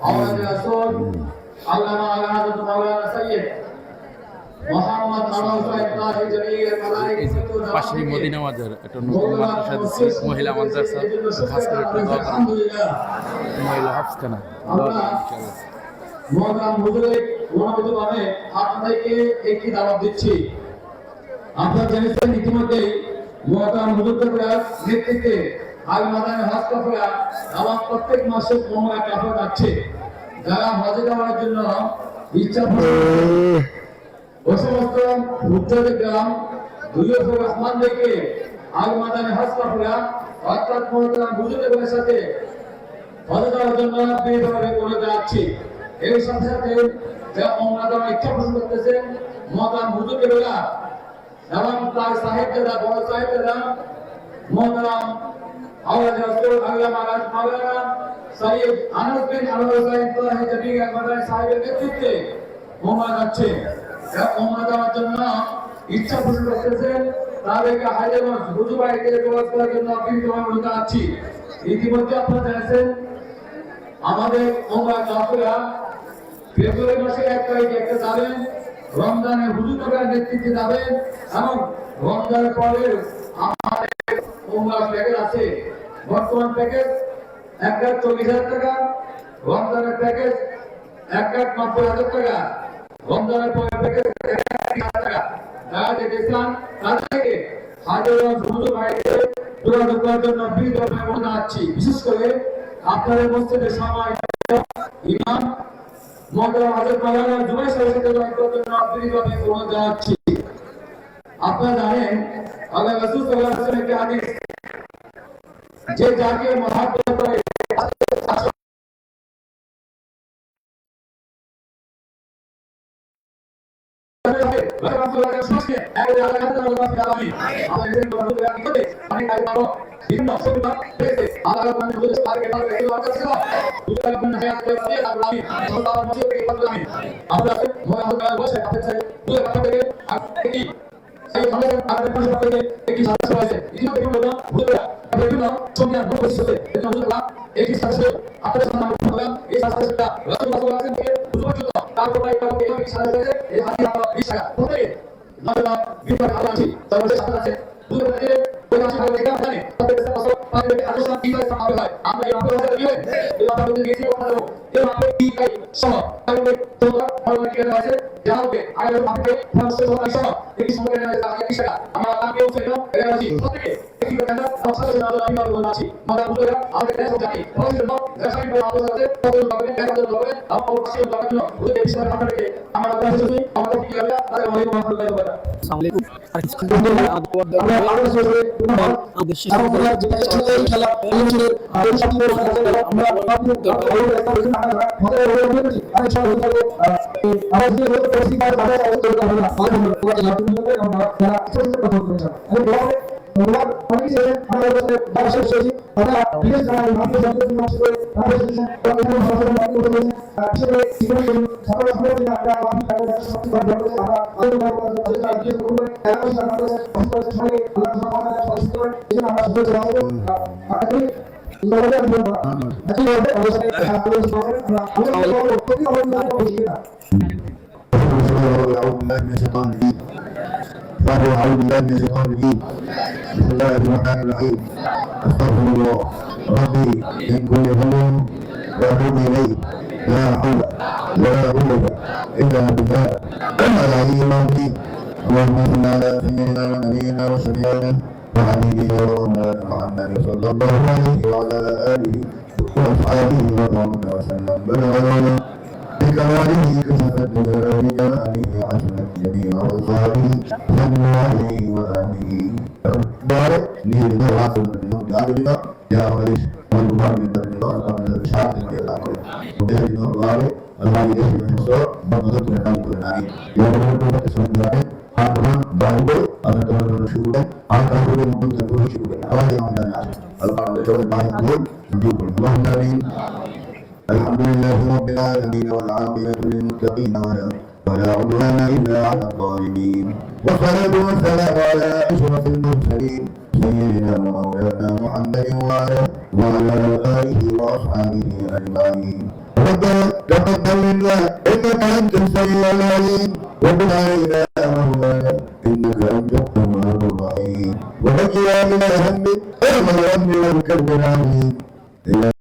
Speaker 3: আমাদের রাসূল আল্লামা আলা হযরত মাওলানা সাইয়্যিদ মুহাম্মদ মাওলানা সাহেব তাহি জমিয়ের মালায়েকা
Speaker 4: পাশে মদিনা মাজার একটা নতুন মাদ্রাসা দিচ্ছি, মহিলা মাদ্রাসা, খাস করে একটু দোয়া করেন। মহিলা হাফসখানা
Speaker 3: মহতারাম হুজুরে অনুমতিভাবে আপনাদেরকে একটি দাওয়াত দিচ্ছি। আপনারা জেনেছেন ইতিমধ্যে মুহতারাম হুজুর কেবলার নেতৃত্বে আল মাদানী হজ কাফেলা আমার প্রত্যেক মাসে কোনো এক কাফেলা যাচ্ছে। যারা হজে যাওয়ার জন্য ইচ্ছা ও সমস্ত ভুট্টাদের গ্রাম দুইয়ফুর রহমান থেকে আল মাদানী হজ কাফেলা অর্থাৎ মুহতারাম হুজুর কেবলার সাথে হজে যাওয়ার জন্য বিভাবে করে যাচ্ছি। এর সাথে সাথে যা ওমরা ইচ্ছা পোষণ করতেছেন মুহতারাম হুজুর কেবলা এবং তার সাহেবরা বড় সাহেবরা মুহতারাম আওলাদ রাসূল আল্লামা মাওলানা সৈয়দ আনাস বিন আনোয়ার সাহেব তাহি জমির মাদানী সাহেবের নেতৃত্বে ওমরা যাচ্ছে। ওমরা যাওয়ার জন্য ইচ্ছা পোষণ করতেছেন তাদেরকে হায়দ্রাবাদ হুজুর বাড়িতে প্রবেশ করার জন্য বিনীতভাবে অনুরোধ জানাচ্ছি। ইতিমধ্যে আপনারা জানেন আমাদের ওমরা কাফেলা ফেব্রুয়ারি মাসের 1 তারিখে একটা যাবেন, রমজানের হুজুর কেবলার নেতৃত্বে যাবেন এবং রমজানের পরে আমাদের ওমরা প্যাকেজ আছে। বর্তমান প্যাকেজ 1,40,000 টাকা, রমজানের প্যাকেজ 1,90,000 টাকা, রমজানের পরে প্যাকেজ 1,30,000 টাকা। যারা যেতে চান তাদেরকে হায়দ্রাবাদ হুজুর বাড়িতে যোগাযোগ করার জন্য বিনীতভাবে অনুরোধ জানাচ্ছি। বিশেষ করে আপনাদের মসজিদের সময় ইমাম মুহতারাম হযরত মাওলানা জুবাইর সাহেবের সাথে যোগাযোগ করার জন্য বিনীতভাবে অনুরোধ জানাচ্ছি। আপনারা জানেন আল্লাহ রাসূল সাল্লাল্লাহু আলাইহি ওয়াসাল্লাম এর হাদিস যে যাকে মহব্বত করে
Speaker 2: بسم الله الرحمن الرحيم استغفر الله ربي من كل ذنب واتوب اليه لا حول ولا قوه الا بالله العلي العظيم اللهم صل على سيدنا ونبينا وشفيعنا وحبيبنا ومولانا محمد صلى الله عليه وعلى اله واصحابه وسلم بلغنا بكماله كشفت بجماله حسنت جميع اوصافه صلى عليه واله بارك لي بالراس والجعل يا وليش والبار من الرضا قبل الشهاده الى الاخر وبهدنا الله الله يجزي من الصور بمضت الحمد لله يا رب تسلم الله حاضران بايبل انا تمنى شهودا عن اخر المدن تكون شهودا اوالي عن الناس الله يجزي الله يقول اللهم امين. الحمد لله رب العالمين والعاقبة للمتقين ولا عدوان إلا على الظالمين والصلاة والسلام على أشرف المرسلين سيدنا ومولانا محمد وعلى آله وأصحابه أجمعين. ربنا تقبل منا إنك أنت السميع العليم وتب علينا يا مولانا إنك أنت التواب الرحيم ونجنا من الهم والهم والكرب العظيم.